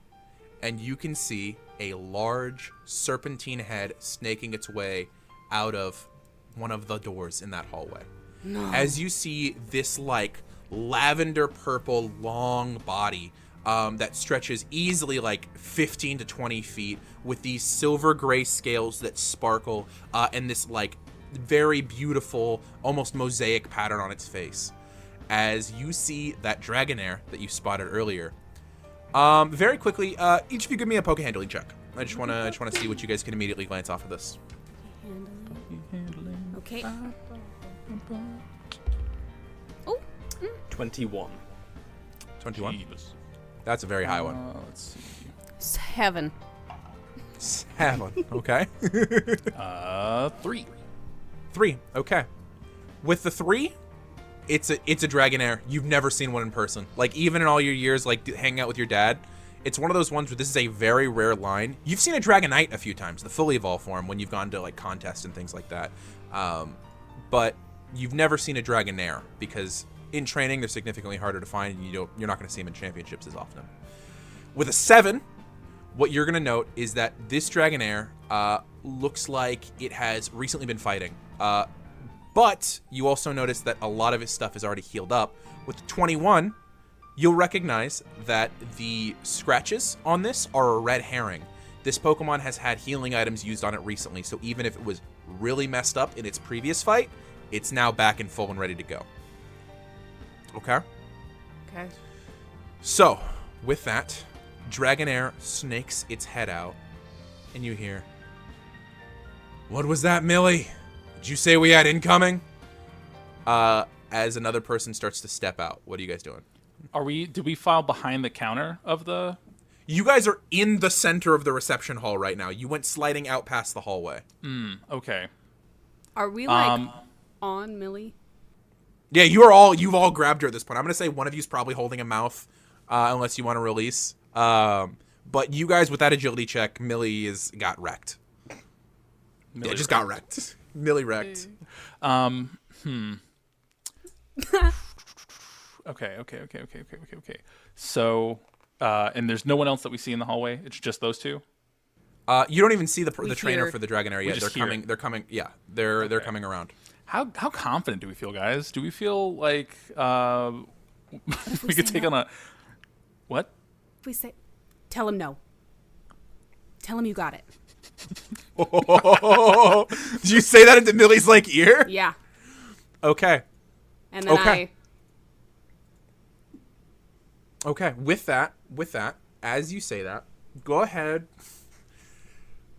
And you can see a large serpentine head snaking its way out of one of the doors in that hallway. No. As you see this like lavender purple long body that stretches easily like 15 to 20 feet with these silver gray scales that sparkle and this like very beautiful, almost mosaic pattern on its face. As you see that Dragonair that you spotted earlier, very quickly, each of you give me a poke handling check. I just wanna see what you guys can immediately glance off of this. Okay. Oh. 21. 21. That's a very high one. Let's see. 7. 7. Okay. 3. 3. Okay. With the 3, it's a Dragonair. You've never seen one in person. Like, even in all your years, like, hanging out with your dad, it's one of those ones where this is a very rare line. You've seen a Dragonite a few times, the fully evolved form, when you've gone to, like, contests and things like that. But you've never seen a Dragonair, because in training, they're significantly harder to find, and you're not going to see them in championships as often. With a 7, what you're going to note is that this Dragonair looks like it has recently been fighting. But you also notice that a lot of his stuff is already healed up. With 21, you'll recognize that the scratches on this are a red herring. This Pokemon has had healing items used on it recently, so even if it was really messed up in its previous fight, it's now back in full and ready to go. Okay? Okay. So, with that, Dragonair snakes its head out, and you hear, "What was that, Millie? Did you say we had incoming?" As another person starts to step out. What are you guys doing? Did we file behind the counter of the... You guys are in the center of the reception hall right now. You went sliding out past the hallway. Okay. Are we like on Millie? Yeah, you've all grabbed her at this point. I'm going to say one of you's probably holding a mouth, unless you want to release. But you guys, with that agility check, Millie got wrecked. Millie just got wrecked. Millie wrecked. Okay. So And there's no one else that we see in the hallway. It's just those two. You don't even see the trainer hear- for the Dragonair yet. just They're hear coming. it. They're coming. Yeah, they're coming around. How confident do we feel, guys? Do we feel like we could say take no? on a what? If we say, tell him no. Tell him you got it. Did you say that into Millie's ear? Yeah. Okay. And then Okay. Okay. With that, as you say that, go ahead.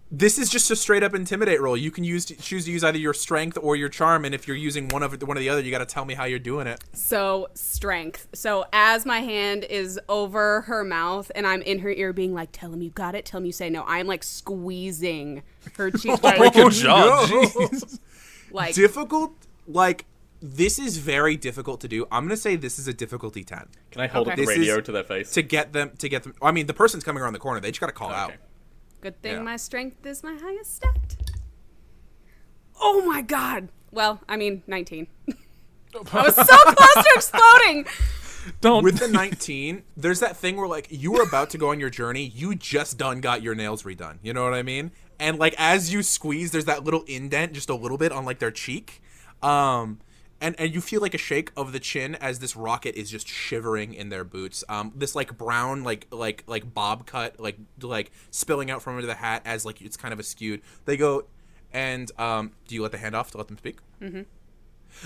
This is just a straight up intimidate roll. You can choose to use either your strength or your charm, and if you're using one of the other, you got to tell me how you're doing it. So strength. So as my hand is over her mouth and I'm in her ear being like, tell him you got it, tell him you say no. I'm squeezing her cheek. Good job. no. Jeez. Difficult. This is very difficult to do. I'm gonna say this is a difficulty 10 Can I hold Okay. up the This radio is to their face? to get them. I mean, the person's coming around the corner. They just got to call out. Okay. Good thing Yeah. my strength is my highest stat. Oh my god. Well, 19. I was so close to exploding. Don't. With the 19, there's that thing where you were about to go on your journey, you just got your nails redone. You know what I mean? And as you squeeze, there's that little indent, just a little bit on their cheek. And you feel a shake of the chin as this rocket is just shivering in their boots. This brown like bob cut spilling out from under the hat as it's kind of askewed. They go, and do you let the hand off to let them speak? Mm-hmm.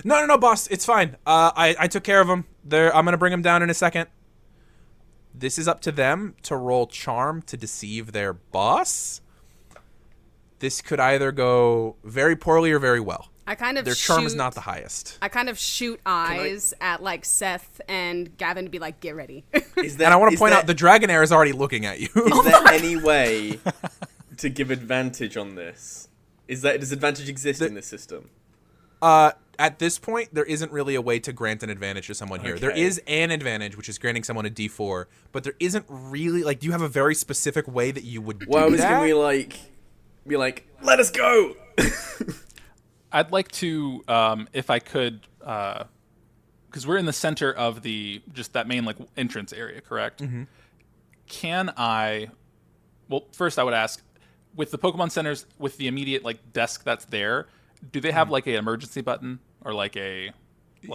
No, boss, it's fine. I took care of them. I'm gonna bring them down in a second. This is up to them to roll charm to deceive their boss. This could either go very poorly or very well. I kind of Their charm is not the highest. I kind of shoot eyes at Seth and Gavin to be like, get ready. And I want to point out the Dragonair is already looking at you. Is there any way to give advantage on this? Does advantage exist in this system? At this point, there isn't really a way to grant an advantage to someone here. There Okay. is an advantage, which is granting someone a D4, but there isn't really do you have a very specific way that you would do Well, I was that? gonna be like, let us go. I'd like to, if I could, because we're in the center of that main entrance area, correct? Mm-hmm. Can I? Well, first I would ask, with the Pokemon centers, with the immediate desk that's there, do they have an emergency button or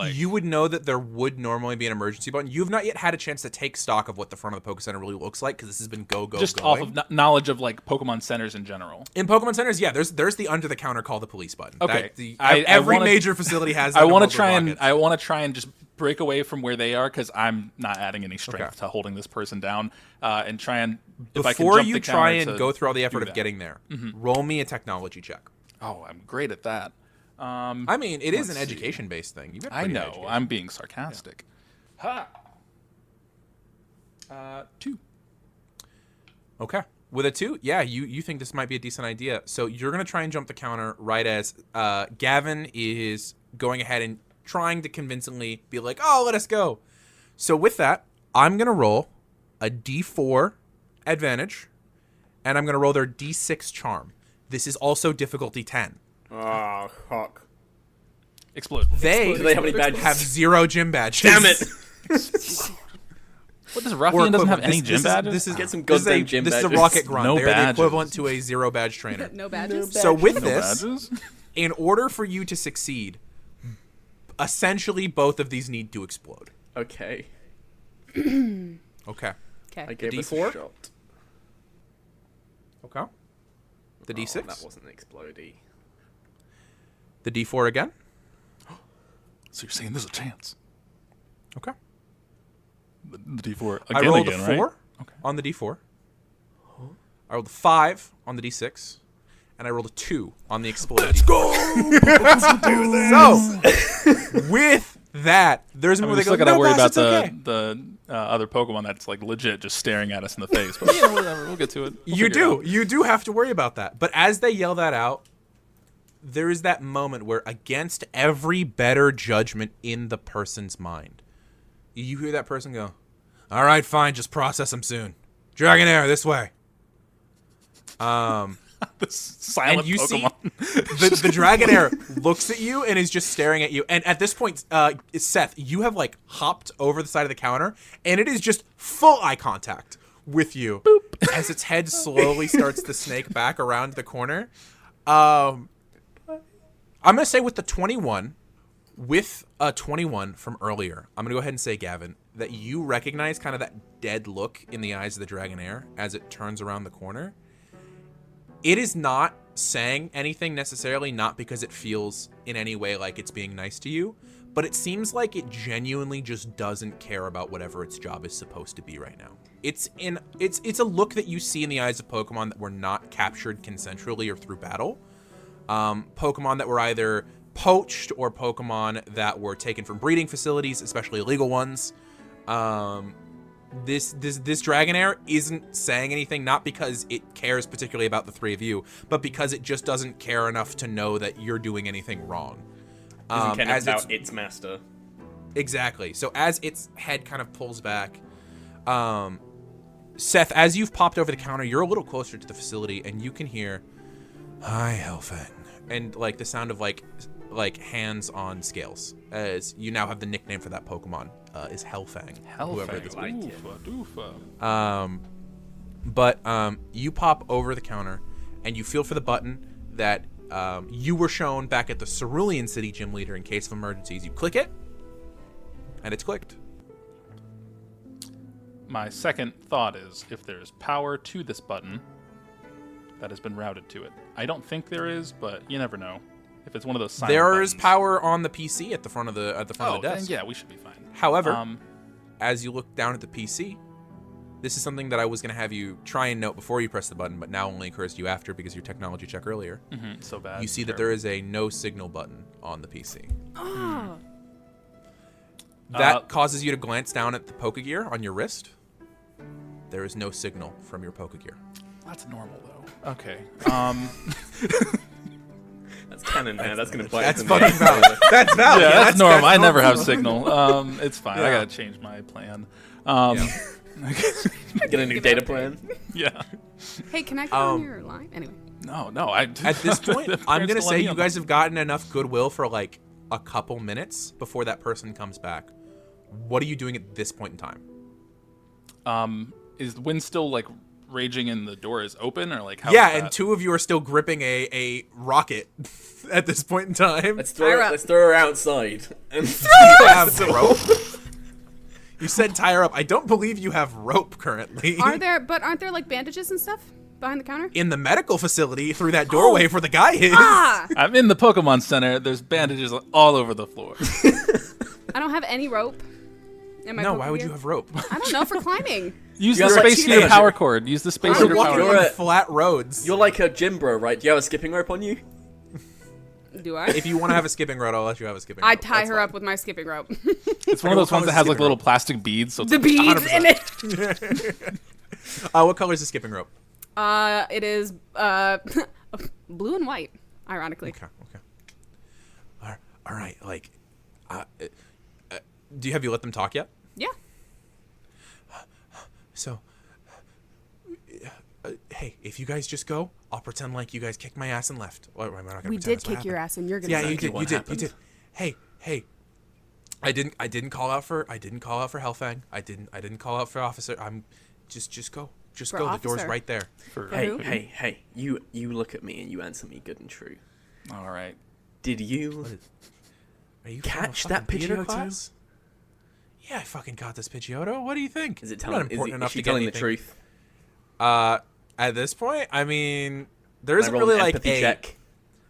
You would know that there would normally be an emergency button. You have not yet had a chance to take stock of what the front of the Poké Center really looks like because this has been just going. off of knowledge of Pokemon centers in general. In Pokemon Centers, yeah, there's the under the counter call the police button. Okay. Every wanna- major facility has that. I want to try and just break away from where they are because I'm not adding any strength to holding this person down, and try and if I can Before jump you the try counter and to go through all the effort do of that. getting there, roll me a technology check. Oh, I'm great at that. I mean, it is an let's see. education-based thing. You've got I pretty know. education. I'm being sarcastic. Ha. 2. Okay. With a 2, yeah, you think this might be a decent idea. So you're going to try and jump the counter right as Gavin is going ahead and trying to convincingly be like, oh, let us go. So with that, I'm going to roll a D4 advantage, and I'm going to roll their D6 charm. This is also difficulty 10. Oh, fuck. Explode. Do they have any badges? have 0 gym badges. Damn it! What, this ruffian doesn't have any gym badges? This is Get some this is a- goddamn gym This is a badges. rocket grunt. No They're the badges. equivalent to a 0 badge trainer. No badges? So with No this, badges? in order for you to succeed, essentially both of these need to explode. Okay. Okay. I Okay. gave us D4? a shot. Okay. The Oh, D6. that wasn't explodey. The D4 again. So you're saying there's a chance? Okay. The D4 I again, rolled again, a 4 right? Okay. on the D4. I rolled a 5 on the D6. And I rolled a 2 on the exploded. Let's go! So, with that, there's a I moment mean, they still go, gotta no, worry boss, about it's okay. the other Pokemon that's legit just staring at us in the face. But yeah, whatever. We'll get to it. We'll You figure it do. out. You do have to worry about that. But as they yell that out, there is that moment where, against every better judgment in the person's mind, you hear that person go, all right, fine, just process them soon. Dragonair, this way. The silent and you Pokemon. see the Dragonair looks at you and is just staring at you. And at this point, Seth, you have like hopped over the side of the counter, and it is just full eye contact with you. Boop. As its head slowly starts to snake back around the corner. I'm gonna say with the 21, with a 21 from earlier, I'm gonna go ahead and say, Gavin, that you recognize kind of that dead look in the eyes of the Dragonair as it turns around the corner. It is not saying anything necessarily, not because it feels in any way like it's being nice to you, but it seems like it genuinely just doesn't care about whatever its job is supposed to be right now. It's a look that you see in the eyes of Pokemon that were not captured consensually or through battle. Pokemon that were either poached or Pokemon that were taken from breeding facilities, especially illegal ones. This Dragonair isn't saying anything, not because it cares particularly about the three of you, but because it just doesn't care enough to know that you're doing anything wrong. Doesn't care about its master. Exactly. So as its head kind of pulls back, Seth, as you've popped over the counter, you're a little closer to the facility, and you can hear, "Hi, Hellfang," and like the sound of like hands on scales, as you now have the nickname for that Pokemon is Hellfang. Whoever this Hellfang. be. Doofa. But you pop over the counter, and you feel for the button that you were shown back at the Cerulean City Gym Leader in case of emergencies. You click it, and it's clicked. My second thought is, if there's power to this button, that has been routed to it. I don't think there is, but you never know. If it's one of those silent There buttons. is power on the PC at the front of the Oh, desk. then yeah, we should be fine. However, as you look down at the PC, this is something that I was going to have you try and note before you press the button, but now only occurs to you after because of your technology check earlier. So bad. You see that there is a no signal button on the PC. Oh. That causes you to glance down at the Pokegear on your wrist. There is no signal from your Pokegear. That's normal, though. Okay. That's canon, man. That's gonna play. That's fucking valid. That's valid. Yeah, that's normal. I never have signal. signal. It's fine. I Yeah. gotta change my plan. Get a new data plan. Yeah. Hey, can I come on your line? Anyway. No. At this point, I'm going to Parents say don't you let me guys have gotten enough goodwill for like a couple minutes before that person comes back. What are you doing at this point in time? Is the wind still like raging and the door is open, or like how? Yeah, is that? and two of you are still gripping a rocket at this point in time. Let's throw her outside. And You have rope. You said tie her up. I don't believe you have rope currently. Aren't there like bandages and stuff behind the counter? In the medical facility through that doorway where the guy is. Ah! I'm in the Pokemon Center. There's bandages all over the floor. I don't have any rope. In my No, why would Pokegear. you have rope? I don't know, for climbing. Use You're the like space heater teenager. power cord. Use the space You're heater walking power You're on cord. a- flat roads. You're like a gym bro, right? Do you have a skipping rope on you? Do I? If you want to have a skipping rope, I'll let you have a skipping rope. I tie That's her fine. up with my skipping rope. It's one of those What ones that color has is like the little plastic beads. So it's The like, beads in it. What color is the skipping rope? It is blue and white, ironically. Okay. All right. Like, have you let them talk yet? Yeah. So, hey, if you guys just go, I'll pretend like you guys kicked my ass and left. Well, we're not gonna We pretend did that's what kick your happened. ass, and you're gonna. Yeah, say you did. what You did. happened? You did. Hey, I didn't call out for Hellfang. I didn't call out for Officer. I'm just go. Just For go. The door's Officer? right there. for, who? Hey, you look at me and you answer me good and true. all right. Did you Are you catch from a that fucking theater Pidgeotto? class? Yeah, I fucking got this Pidgeotto. What do you think? Is it I'm telling? not important Is enough she to get telling the anything. truth? At this point, I mean, there I isn't roll really an like empathy check.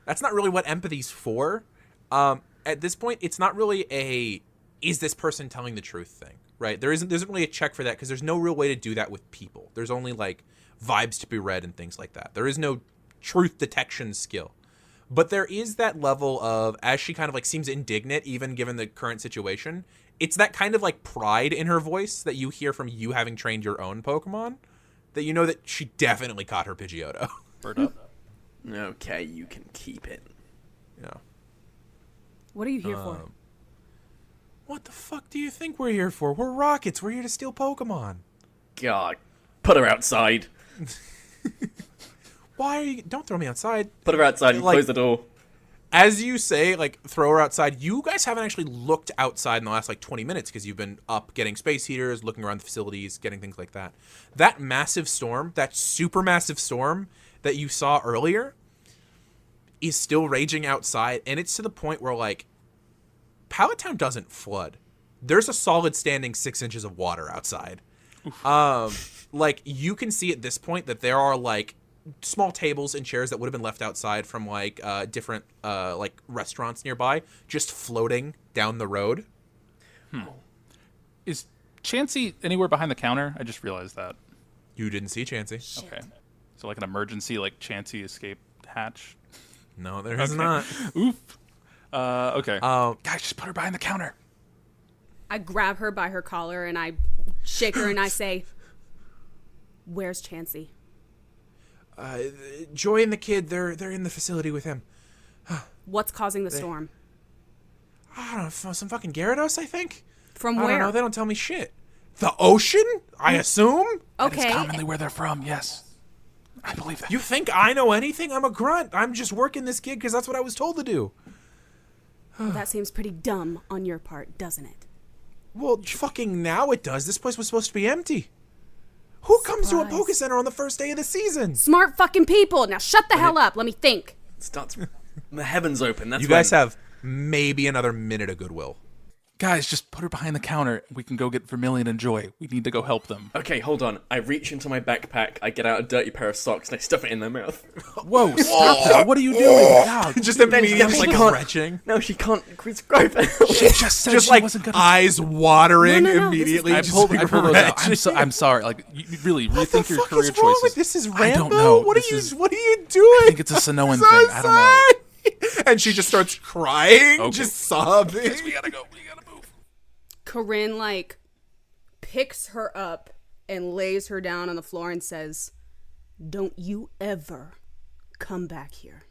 That's not really what empathy's for. At this point, it's not really a is this person telling the truth thing, right? There isn't really a check for that because there's no real way to do that with people. There's only like vibes to be read and things like that. There is no truth detection skill. But there is that level of, as she kind of like seems indignant, even given the current situation, it's that kind of like pride in her voice that you hear from you having trained your own Pokemon, that you know that she definitely caught her Pidgeotto. Bird up. Okay, you can keep it. Yeah. What are you here for? What the fuck do you think we're here for? We're rockets. We're here to steal Pokemon. God, put her outside. Why are you? Don't throw me outside. Put her outside and Like- close the door. As you say, like, throw her outside, you guys haven't actually looked outside in the last, like, 20 minutes because you've been up getting space heaters, looking around the facilities, getting things like that. That massive storm, that super massive storm that you saw earlier is still raging outside, and it's to the point where, like, Pallet Town doesn't flood. There's a solid standing 6 inches of water outside. Like, you can see at this point that there are, like, small tables and chairs that would have been left outside from like different like restaurants nearby just floating down the road. Is Chansey anywhere behind the counter? I just realized that. You didn't see Chansey. Okay. So like an emergency like Chansey escape hatch. No, there is not. Oof. Okay. Guys, just put her behind the counter. I grab her by her collar and I shake her and I say, "Where's Chansey?" Joy and the kid, they're in the facility with him. What's causing the storm? I don't know, some fucking Gyarados, I think. From I where? don't know, they don't tell me shit. The ocean, I assume? That's Okay. commonly where they're from, yes. I believe that. You think I know anything? I'm a grunt. I'm just working this gig because that's what I was told to do. That seems pretty dumb on your part, doesn't it? Well, fucking now it does. This place was supposed to be empty. Who comes to a Surprise. Poké Center on the first day of the season? Smart fucking people. Now shut the hell up. Let me think. Starts. The heavens open. That's You guys when- have maybe another minute of goodwill. Guys, just put her behind the counter. We can go get Vermilion and Joy. We need to go help them. Okay, hold on. I reach into my backpack, I get out a dirty pair of socks, and I stuff it in their mouth. Whoa, stop that. What are you doing? God, Just Then immediately she like can't- retching. No, she can't describe it. she just said Just she like wasn't gonna. eyes watering No, this is- immediately. I just pulled like those out. retching. I'm sorry. Like, you really What the rethink your fuck career is wrong choices. with this? Is Rambo? I don't know. What This are you? is- What are you doing? I think it's a Sonoan thing. I don't know. And she just starts crying, Okay. just sobbing. We gotta go. We gotta move. Coryne, like, picks her up and lays her down on the floor and says, "Don't you ever come back here."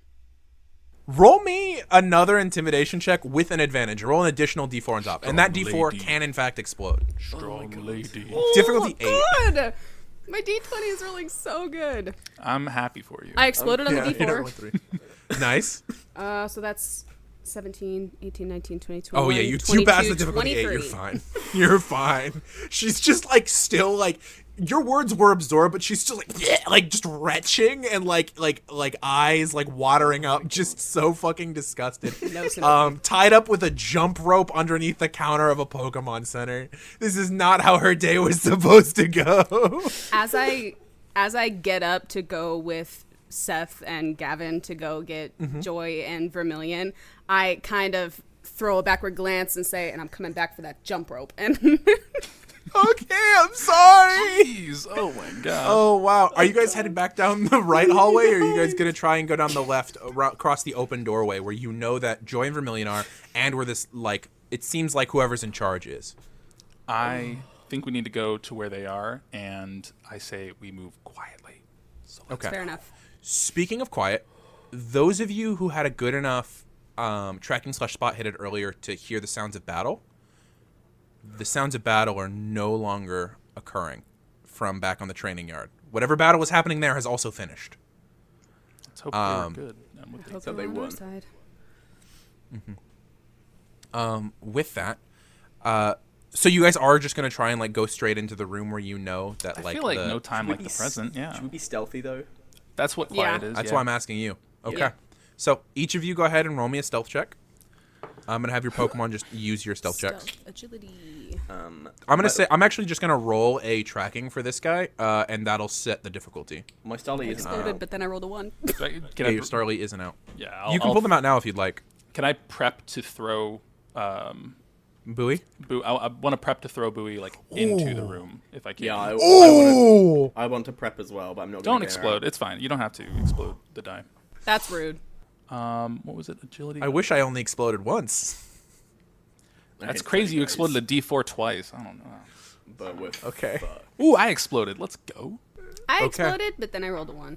Roll me another intimidation check with an advantage. Roll an additional D4 on top, and that D4 lady. can in fact explode. Strong lady. Difficulty 8. Good. My D20 is rolling so good. I'm happy for you. I exploded on the D4. 3. Nice. So that's 17, 18, 19, 20, Oh 21, yeah, you 22, passed the difficulty 8. You're 23. fine. You're fine. She's just like still like your words were absorbed, but she's still like yeah, like just retching and like eyes like watering up, just so fucking disgusted. No sympathy. Tied up with a jump rope underneath the counter of a Pokemon Center. This is not how her day was supposed to go. As I get up to go with Seth and Gavin to go get Joy and Vermilion, I kind of throw a backward glance and say, "And I'm coming back for that jump rope." And Okay, I'm sorry. Jeez. Oh my god. Oh wow! Are you guys headed back down the right hallway, or are you guys gonna try and go down the left, across the open doorway where you know that Joy and Vermilion are, and where this like it seems like whoever's in charge is? I think we need to go to where they are, and I say we move quietly. So Okay. fair enough. Speaking of quiet, those of you who had a good enough tracking/spot hidden earlier to hear the sounds of battle, the sounds of battle are no longer occurring from back on the training yard. Whatever battle was happening there has also finished. let's hope they're good. I'm with you. Hope So they're they on our won. side. With that, so you guys are just gonna try and like go straight into the room where you know that I like feel like the, no time Should we like be the s- present. Yeah. Should we be stealthy though? That's what quiet Yeah. is. That's yeah. why I'm asking you. Okay. Yeah. So each of you go ahead and roll me a stealth check. I'm gonna have your Pokemon just use your stealth checks. Agility. I'm gonna say I'm actually just gonna roll a tracking for this guy, and that'll set the difficulty. My Starly isn't Exploded, but then I rolled a 1. Can Yeah, I, your Starly isn't out. yeah, You can pull them out now if you'd like. Can I prep to throw? Buoy. I want to prep to throw Bowie like into the room if I can. Yeah, Oh! I want to prep as well, but I'm not. Don't gonna get her explode. It's fine. You don't have to explode the die. That's rude. What was it? Agility. I wish I only exploded once. out. That's Okay, crazy. You guys, exploded a D4 twice. I don't know. But with Okay. Ooh, I exploded. Let's go. I Okay. exploded, but then I rolled a 1.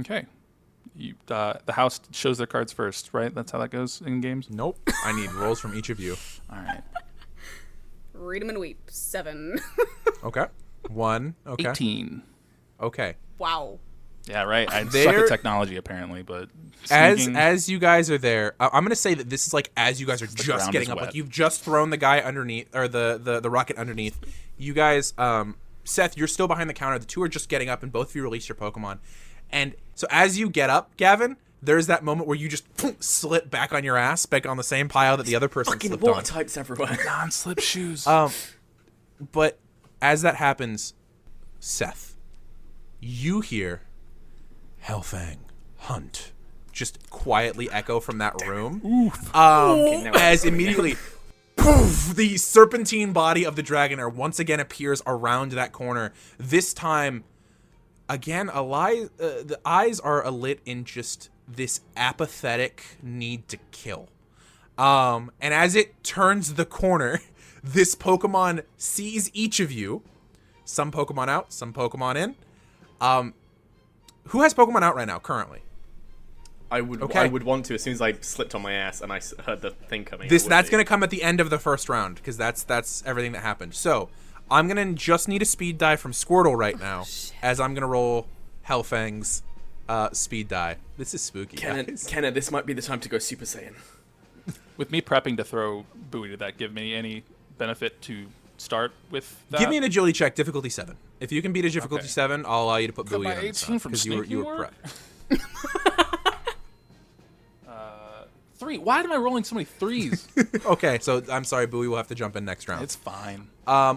Okay. You, the house shows their cards first, right? That's how that goes in games. Nope. I need rolls from each of you. All right. Read 'em and weep. 7. Okay. 1. Okay. 18. Okay. Wow. Yeah, right. I suck There- at technology apparently, but sneaking, As you guys are there, I'm gonna say that this is like as you guys are just ground getting is up, wet. like you've just thrown the guy underneath or the rocket underneath. You guys, Seth, you're still behind the counter. The two are just getting up, and both of you release your Pokemon. And so as you get up, Gavin, there's that moment where you just slip back on your ass, back on the same pile that the other person Fucking slipped water on. types everywhere. non-slip shoes. But as that happens, Seth, you hear Hellfang Hunt just quietly echo from that room. As immediately poof, the serpentine body of the Dragonair once again appears around that corner. This time, again, the eyes are alit in just this apathetic need to kill. And as it turns the corner, this Pokemon sees each of you. Some Pokemon out, some Pokemon in. Who has Pokemon out right now, currently? I would want to as soon as I slipped on my ass and I heard the thing coming. That's going to come at the end of the first round, because that's everything that happened. So, I'm going to just need a speed die from Squirtle right now, as I'm going to roll Hellfang's speed die. This is spooky, guys. Kenna, this might be the time to go Super Saiyan. With me prepping to throw buoy, did that give me any benefit to start with that? Give me an agility check, difficulty 7. If you can beat a difficulty 7, I'll allow you to put Got buoy my on 18 from because you were sneaking work? prepped. 3. Why am I rolling so many 3s? Okay, so I'm sorry, buoy will have to jump in next round. It's fine.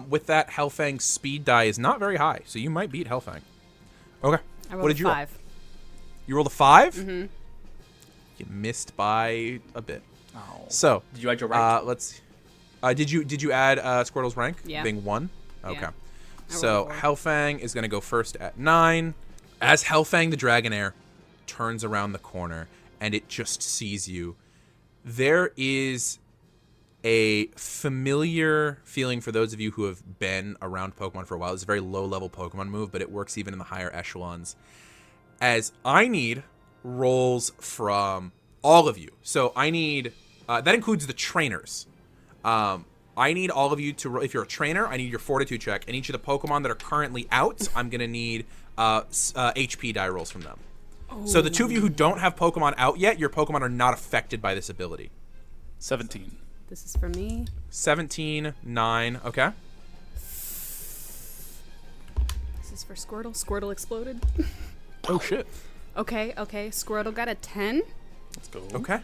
With that, Hellfang's speed die is not very high, so you might beat Hellfang. Okay. I rolled What did a you roll? 5. You rolled a 5? Mm-hmm. You missed by a bit. Oh. So, Did you add your rank? let's. Did you add Squirtle's rank? Yeah. Being 1? Okay. Yeah. So rolled a Hellfang is going to go first at 9. As Hellfang the Dragonair turns around the corner and it just sees you, there is a familiar feeling for those of you who have been around Pokemon for a while. It's a very low-level Pokemon move, but it works even in the higher echelons. As I need rolls from all of you. So I need... that includes the trainers. I need all of you to... If you're a trainer, I need your Fortitude check. And each of the Pokemon that are currently out, I'm going to need HP die rolls from them. So the two of you who don't have Pokemon out yet, your Pokemon are not affected by this ability. 17. This is for me. 17, 9, okay. This is for Squirtle. Squirtle exploded. Oh, shit. Okay. Squirtle got a 10, Let's go. Okay.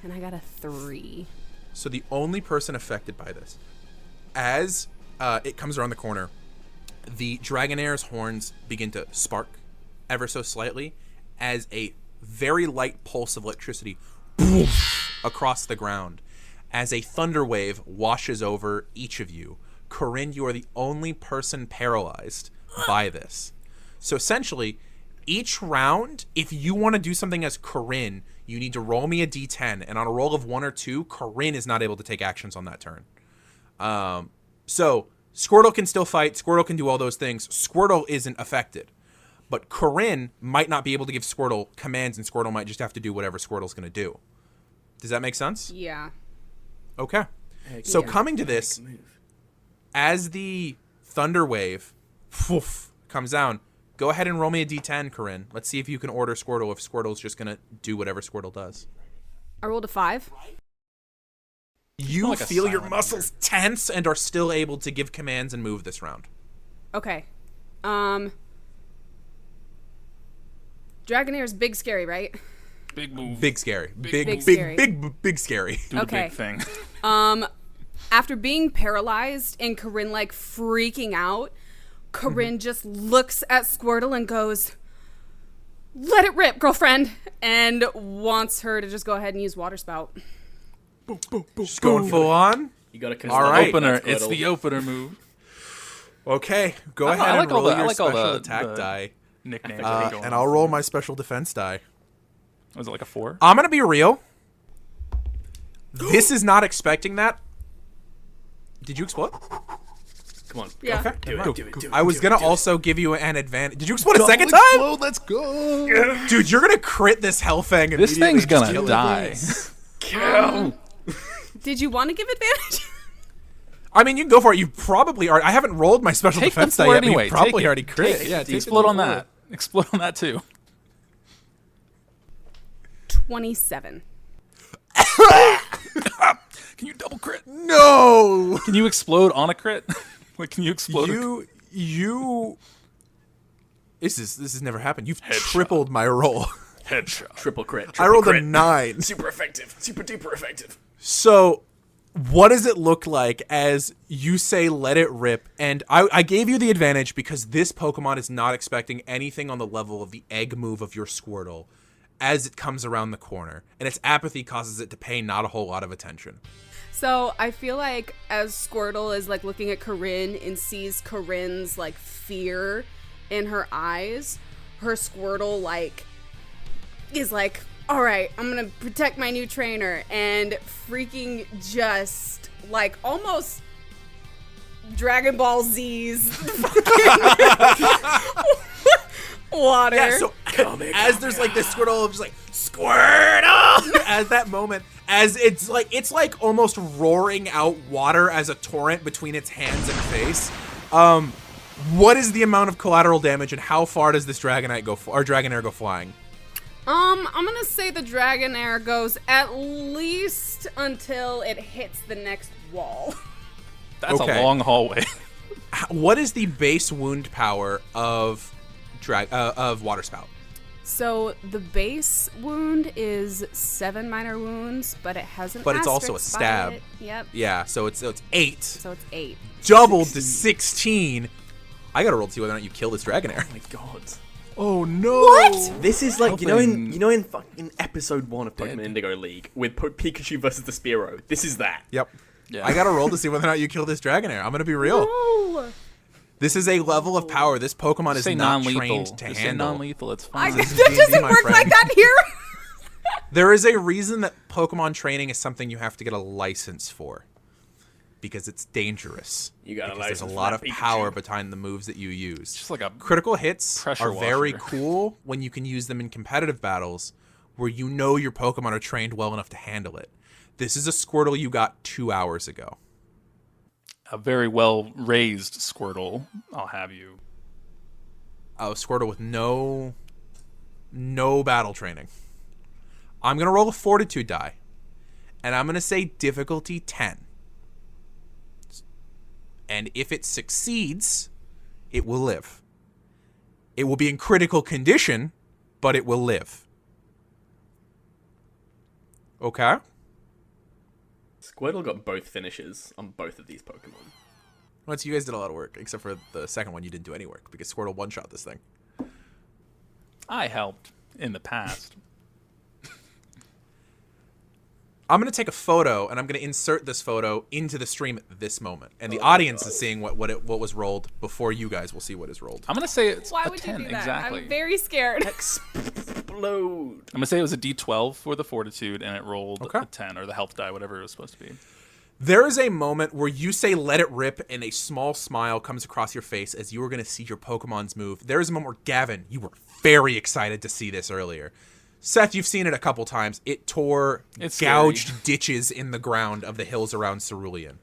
and I got a 3. So the only person affected by this, as it comes around the corner, the Dragonair's horns begin to spark ever so slightly as a very light pulse of electricity across the ground. As a thunder wave washes over each of you, Coryne, you are the only person paralyzed by this. So essentially, each round, if you want to do something as Coryne, you need to roll me a d10, and on a roll of 1 or 2, Coryne is not able to take actions on that turn. So Squirtle can still fight, Squirtle can do all those things. Squirtle isn't affected. But Coryne might not be able to give Squirtle commands, and Squirtle might just have to do whatever Squirtle's going to do. Does that make sense? Yeah. Okay. So Yeah. coming to this, as the thunder wave comes down, go ahead and roll me a d10, Coryne. Let's see if you can order Squirtle if Squirtle's just going to do whatever Squirtle does. I rolled a 5. You like a feel your silent muscles tense and are still able to give commands and move this round. Okay. Dragonair's big scary, right? Big move. Big scary. Big scary. Big scary. Do the Okay. big thing. After being paralyzed and Coryne like freaking out, Coryne just looks at Squirtle and goes, "Let it rip, girlfriend," and wants her to just go ahead and use Water Spout. Just going full on. You got to All right. Opener. It's the opener move. Okay, go I ahead like and all roll the- I your like all special the- attack the- die. Nickname. And I'll roll my special defense die. Was it like a 4? I'm gonna be real. This is not expecting that. Did you explode? Come on. Yeah. Okay. Do it, do it, do it. I was gonna also give you an advantage. Did you explode a second Double time? explode, let's go. Dude, you're gonna crit this Hellfang. This immediately thing's and just gonna kill it. die. Did you want to give advantage? I mean, you can go for it. You probably are. I haven't rolled my special Take the defense die 4 yet. But anyway. you probably Take it. already crit. Take it. Yeah, take Explode the on 4. that. Explode on that too. 27. Can you double crit? No! Can you explode on a crit? Like, can you explode? This has never happened. You've Headshot. tripled my roll. Headshot. Triple crit. I Triple rolled crit. a 9. Super effective. Super duper effective. So, what does it look like as you say let it rip? And I gave you the advantage because this Pokemon is not expecting anything on the level of the egg move of your Squirtle as it comes around the corner. And its apathy causes it to pay not a whole lot of attention. So I feel like as Squirtle is like looking at Coryne and sees Corinne's like fear in her eyes, her Squirtle like is like, all right, I'm gonna protect my new trainer, and freaking just like almost Dragon Ball Z's water. Yeah, so as there's like this Squirtle just like Squirtle at that moment, as it's like almost roaring out water as a torrent between its hands and face. What is the amount of collateral damage, and how far does this Dragonair go flying? I'm gonna say the Dragonair goes at least until it hits the next wall. That's Okay. a long hallway. What is the base wound power of Water Spout? So the base wound is 7 minor wounds, but it has an But it's also a asterisk by stab. it. Yep. Yeah, so it's 8, So it's 8. doubled to 16. I gotta roll to see whether or not you kill this Dragonair. Oh my god. Oh no! What? This is like Hoping- in episode 1 of Pokemon Indigo League with Pikachu versus the Spearow. This is that. Yep. Yeah. I gotta roll to see whether or not you kill this Dragonair. I'm gonna be real. No. This is a level of power this Pokemon is Say not non-lethal. trained to Just say handle. non-lethal. It's I, fine. that D&D, doesn't my work friend. like that here. There is a reason that Pokemon training is something you have to get a license for. Because it's dangerous. You got a Because there's license a for lot that of Pikachu. power behind the moves that you use. Just like a Critical hits pressure are very washer. cool when you can use them in competitive battles where you know your Pokemon are trained well enough to handle it. This is a Squirtle you got 2 hours ago. a very well raised Squirtle. I'll have you. A Squirtle with no battle training. I'm gonna roll a Fortitude die, and I'm gonna say difficulty 10. And if it succeeds, it will live. It will be in critical condition, but it will live. Okay? Squirtle got both finishes on both of these Pokemon. Well, you guys did a lot of work, except for the second one you didn't do any work, because Squirtle one-shot this thing. I helped in the past. I'm going to take a photo, and I'm going to insert this photo into the stream at this moment. And the audience is seeing what was rolled before you guys will see what is rolled. I'm gonna say it's Why a would 10 you do that? exactly. I'm very scared. Explode. I'm gonna say it was a D12 for the Fortitude, and it rolled Okay. a 10, or the Health die, whatever it was supposed to be. There is a moment where you say let it rip, and a small smile comes across your face as you are going to see your Pokemon's move. There is a moment where, Gavin, you were very excited to see this earlier. Seth, you've seen it a couple times. It tore It's gouged scary. ditches in the ground of the hills around Cerulean.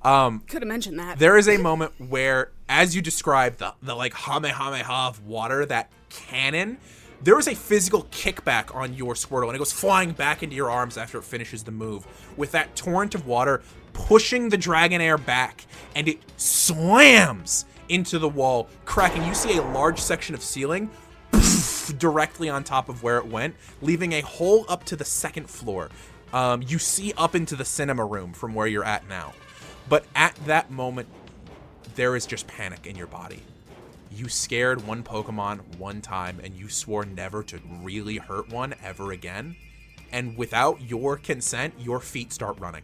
Could have mentioned that. There is a moment where, as you described, the like Hamehameha of water, that cannon, there is a physical kickback on your Squirtle, and it goes flying back into your arms after it finishes the move, with that torrent of water pushing the Dragonair back, and it slams into the wall, cracking. You see a large section of ceiling directly on top of where it went, leaving a hole up to the second floor. You see up into the cinema room from where you're at now. But at that moment, there is just panic in your body. You scared one Pokemon one time, and you swore never to really hurt one ever again. And without your consent, your feet start running.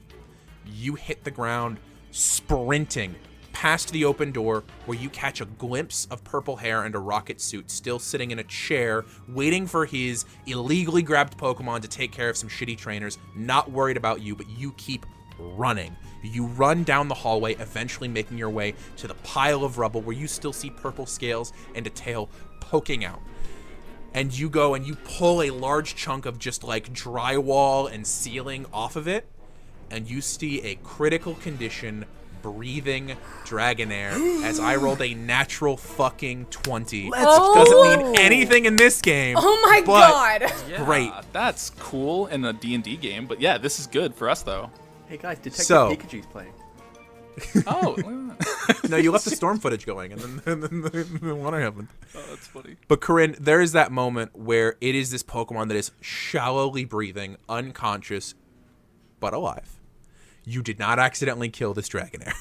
You hit the ground, sprinting past the open door, where you catch a glimpse of purple hair and a rocket suit still sitting in a chair, waiting for his illegally grabbed Pokemon to take care of some shitty trainers, not worried about you, but you keep running. You run down the hallway, eventually making your way to the pile of rubble where you still see purple scales and a tail poking out. And you go and you pull a large chunk of just like drywall and ceiling off of it, and you see a critical condition breathing Dragonair as I rolled a natural fucking 20. go. Doesn't mean anything in this game. Oh my but god. Yeah, Great. That's cool in a D&D game, but yeah, this is good for us though. Hey guys, Detective So- Pikachu's playing. Oh, No, you left the storm footage going, and then the water happened. that's funny. But Coryne, there is that moment where it is this Pokemon that is shallowly breathing, unconscious, but alive. You did not accidentally kill this Dragonair.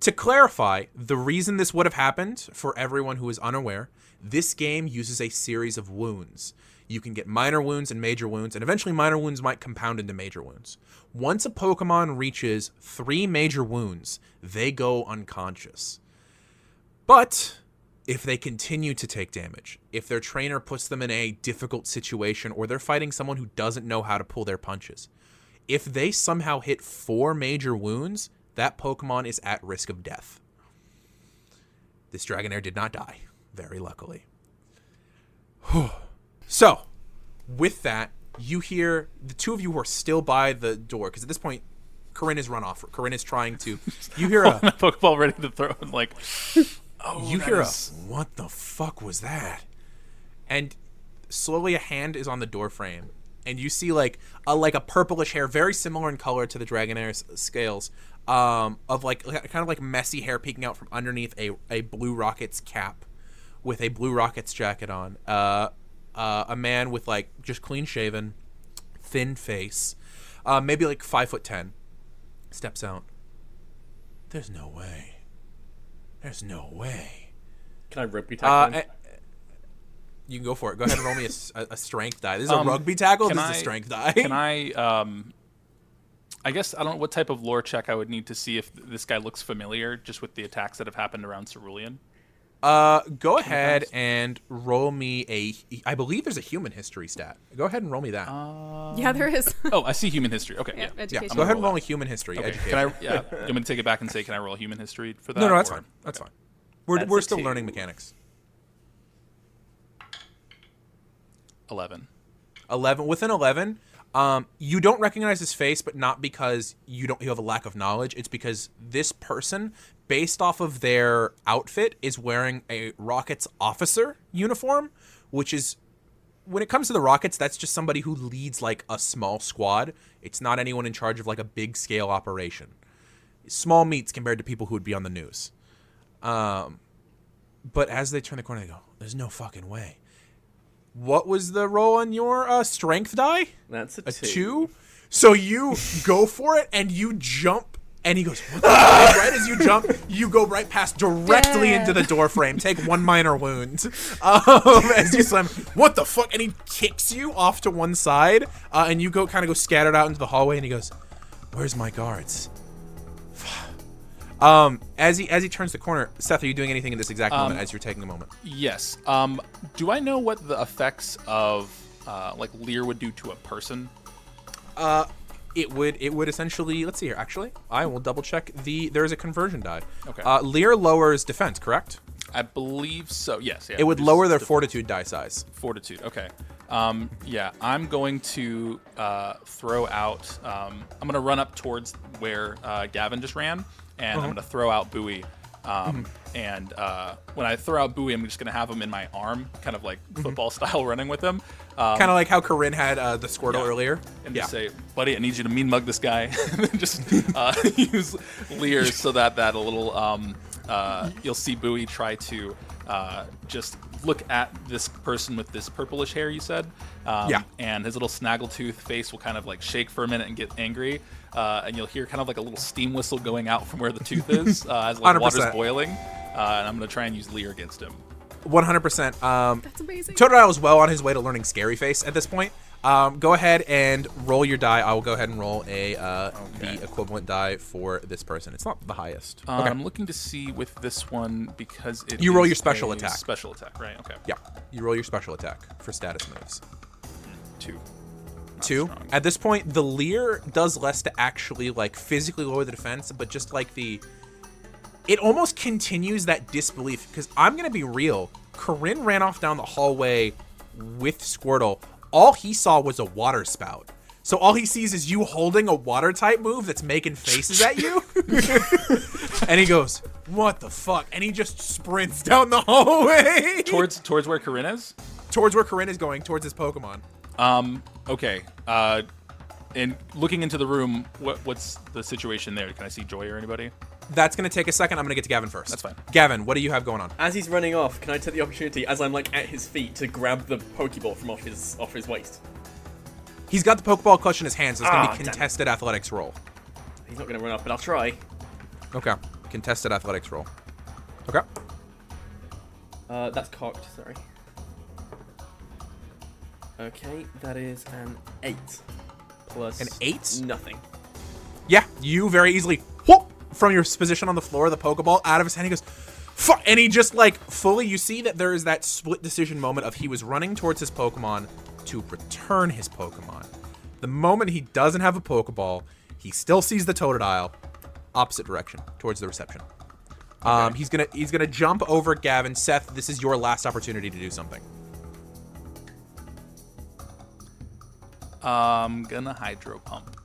To clarify, the reason this would have happened, for everyone who is unaware, this game uses a series of wounds. You can get minor wounds and major wounds, and eventually minor wounds might compound into major wounds. Once a Pokemon reaches 3 major wounds, they go unconscious. But if they continue to take damage, if their trainer puts them in a difficult situation, or they're fighting someone who doesn't know how to pull their punches, if they somehow hit 4 major wounds, that Pokemon is at risk of death. This Dragonair did not die, very luckily. So, with that, you hear the two of you who are still by the door, because at this point, Coryne has run off. Coryne is trying to. You hear a. Pokeball ready to throw, and like, You hear a. What the fuck was that? And slowly a hand is on the door frame, and you see like a purplish hair, very similar in color to the Dragonair's scales, of like kind of like messy hair peeking out from underneath a Blue Rockets cap, with a Blue Rockets jacket on. A man with like just clean shaven, thin face, maybe like 5'10", steps out. There's no way. There's no way. Can I rugby tackle him? You can go for it. Go ahead and roll me a strength die. This is a rugby tackle. This is a strength die. Can I guess I don't know what type of lore check I would need to see if this guy looks familiar, just with the attacks that have happened around Cerulean. Go ahead and roll me I believe there's a human history stat. Go ahead and roll me that. Yeah, there is. Oh, I see human history. Okay, yeah. Yeah, Education. go ahead and roll roll a human history. Okay. Education. Can I? Yeah. You want me to take it back and say, can I roll human history for that? No, that's or- fine. That's okay. fine. That's We're a still 2. learning mechanics. 11. 11 within 11. You don't recognize his face, but not because you have a lack of knowledge. It's because this person, based off of their outfit, is wearing a Rockets officer uniform, which is, when it comes to the Rockets, that's just somebody who leads like a small squad. It's not anyone in charge of like a big scale operation. Small meats compared to people who would be on the news. But as they turn the corner, they go, "There's no fucking way." What was the roll on your strength die? That's a 2. A 2? So you go for it and you jump, and he goes, "What the fuck?" And right as you jump, you go right past directly Dead. into the door frame. Take 1 minor wound as you slam. What the fuck? And he kicks you off to one side, and you kind of go scattered out into the hallway. And he goes, "Where's my guards?" As he turns the corner, Seth, are you doing anything in this exact moment as you're taking a moment? Yes. Do I know what the effects of like Lear would do to a person? It would essentially, let's see here. Actually, I will double check there is a conversion die. Okay. Lear lowers defense, correct? I believe so. Yes. Yeah. It would Reduces lower their defense. fortitude die size. Fortitude. Okay. Yeah, I'm going to throw out. I'm going to run up towards where Gavin just ran, and I'm going to throw out Bowie. And when I throw out Bowie, I'm just going to have him in my arm, kind of like football style, running with him. Kind of like how Coryne had the Squirtle yeah. earlier. And Yeah. just say, "Buddy, I need you to mean mug this guy." And then just use Lear so that a little. You'll see Bowie try to just look at this person with this purplish hair, you said. Yeah. And his little snaggletooth face will kind of like shake for a minute and get angry. And you'll hear kind of like a little steam whistle going out from where the tooth is as like 100%. water's boiling. And I'm going to try and use Lear against him. 100%. That's amazing. Totodile is well on his way to learning Scary Face at this point. Go ahead and roll your die. I will go ahead and roll the equivalent die for this person. It's not the highest. Okay. I'm looking to see with this one because it You roll is your special a attack. Special attack, right? Okay. Yeah. You roll your special attack for status moves. 2. Not 2. strong. At this point, the Lear does less to actually like physically lower the defense, but just like it almost continues that disbelief, because I'm gonna be real. Coryne ran off down the hallway with Squirtle. All he saw was a water spout. So all he sees is you holding a water type move that's making faces at you. And he goes, what the fuck? And he just sprints down the hallway. Towards where Coryne is? Towards where Coryne is going, towards his Pokemon. Okay. And looking into the room, what's the situation there? Can I see Joy or anybody? That's going to take a second. I'm going to get to Gavin first. That's fine. Gavin, what do you have going on? As he's running off, can I take the opportunity, as I'm like at his feet, to grab the Pokeball from off his waist? He's got the Pokeball clutch in his hands, so it's going to be damn. contested athletics roll. He's not going to run up, but I'll try. Okay. Contested athletics roll. Okay. That's cocked, sorry. Okay, that is an 8. Plus An 8? Nothing. Yeah, you very easily, whoop, from your position on the floor, the Pokeball out of his hand, he goes, fuck, and he just like fully, you see that there is that split decision moment of he was running towards his Pokemon to return his Pokemon. The moment he doesn't have a Pokeball, he still sees the Totodile, opposite direction, towards the reception. Okay. He's gonna jump over Gavin. Seth, this is your last opportunity to do something. Gonna Hydro Pump.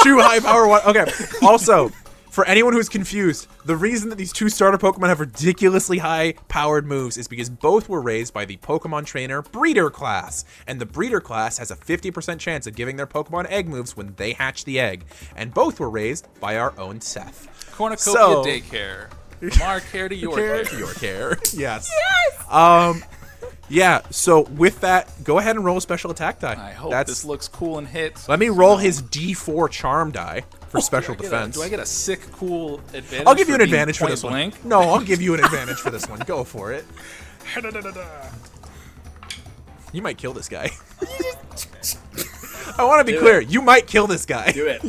Two high power one. Okay. Also, for anyone who's confused, the reason that these two starter Pokemon have ridiculously high powered moves is because both were raised by the Pokemon Trainer Breeder class. And the Breeder class has a 50% chance of giving their Pokemon egg moves when they hatch the egg. And both were raised by our own Seth. Cornucopia Daycare. From our care to your care. To your care. Yes. Yes! Yeah, so with that, go ahead and roll a special attack die. I hope this looks cool and hits. Let me roll his D4 charm die for special defense. Do I get a sick, cool advantage? I'll give you for an being advantage for point this blank? one. No, I'll give you an advantage for this one. Go for it. You might kill this guy. I want to be clear. You might kill this guy. Do it.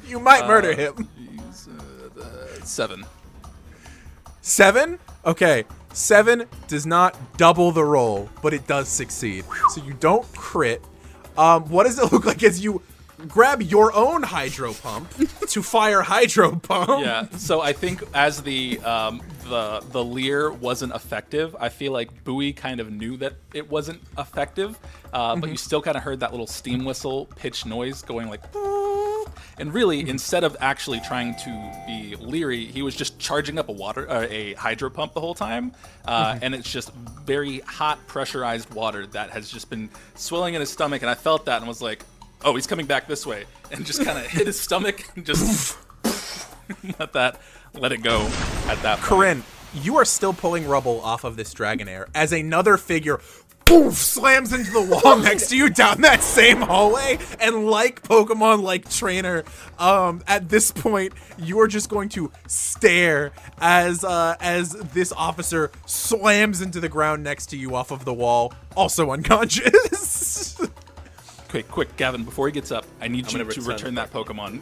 You might murder him. Use, 7. 7? Okay. 7 does not double the roll, but it does succeed. So you don't crit. What does it look like as you grab your own Hydro Pump to fire Hydro Pump? Yeah. So I think as the leer wasn't effective, I feel like Bowie kind of knew that it wasn't effective, but you still kind of heard that little steam whistle pitch noise going like. And really, instead of actually trying to be leery, he was just charging up a hydro pump the whole time, and it's just very hot, pressurized water that has just been swelling in his stomach. And I felt that and was like, "Oh, he's coming back this way," and just kind of hit his stomach and just let it go at that point. Coryne, you are still pulling rubble off of this Dragonair as another figure poof, slams into the wall next to you down that same hallway, and like Pokemon, like Trainer, at this point, you are just going to stare as this officer slams into the ground next to you off of the wall, also unconscious. Quick, Gavin, before he gets up, I need you to return that back. Pokemon.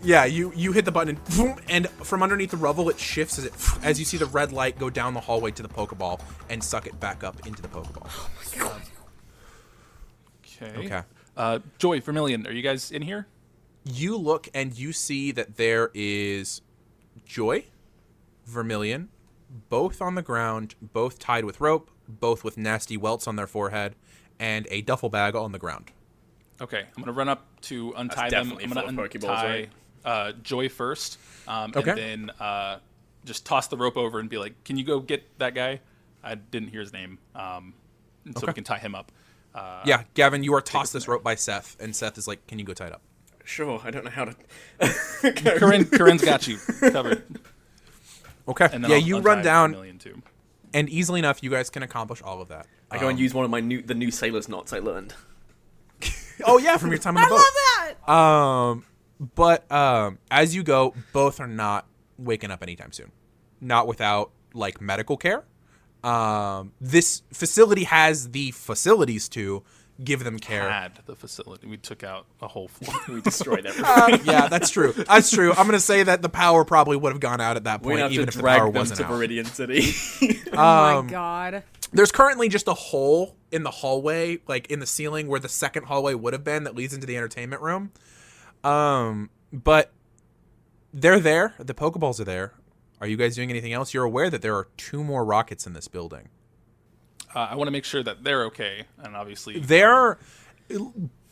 Yeah, you hit the button and boom, and from underneath the rubble it shifts as you see the red light go down the hallway to the Pokeball and suck it back up into the Pokeball. Oh my god. Okay. Joy, Vermilion, are you guys in here? You look and you see that there is Joy, Vermilion, both on the ground, both tied with rope, both with nasty welts on their forehead, and a duffel bag on the ground. Okay, I'm gonna run up to untie them. I'm gonna untie Joy first, and then just toss the rope over and be like, "Can you go get that guy?" I didn't hear his name, so we can tie him up. Yeah, Gavin, you are tossed this rope by Seth, and Seth is like, "Can you go tie it up?" Sure, I don't know how to. Corinne's got you covered. Okay. And then yeah, I'll you untie run down, Vermilion too. and easily enough, you guys can accomplish all of that. I go and use one of the new sailor's knots I learned. Oh yeah, from your time on the boat. I love that. But as you go, both are not waking up anytime soon. Not without like medical care. This facility has the facilities to give them care. Had the facility. We took out a whole floor. We destroyed everything. Yeah, that's true. That's true. I'm gonna say that the power probably would have gone out at that We're point, gonna even have if to the power drag them wasn't to out. Viridian City. Oh my god. There's currently just a hole in the hallway, like in the ceiling where the second hallway would have been that leads into the entertainment room. But they're there. The Pokeballs are there. Are you guys doing anything else? You're aware that there are 2 more rockets in this building. I want to make sure that they're okay, and obviously They're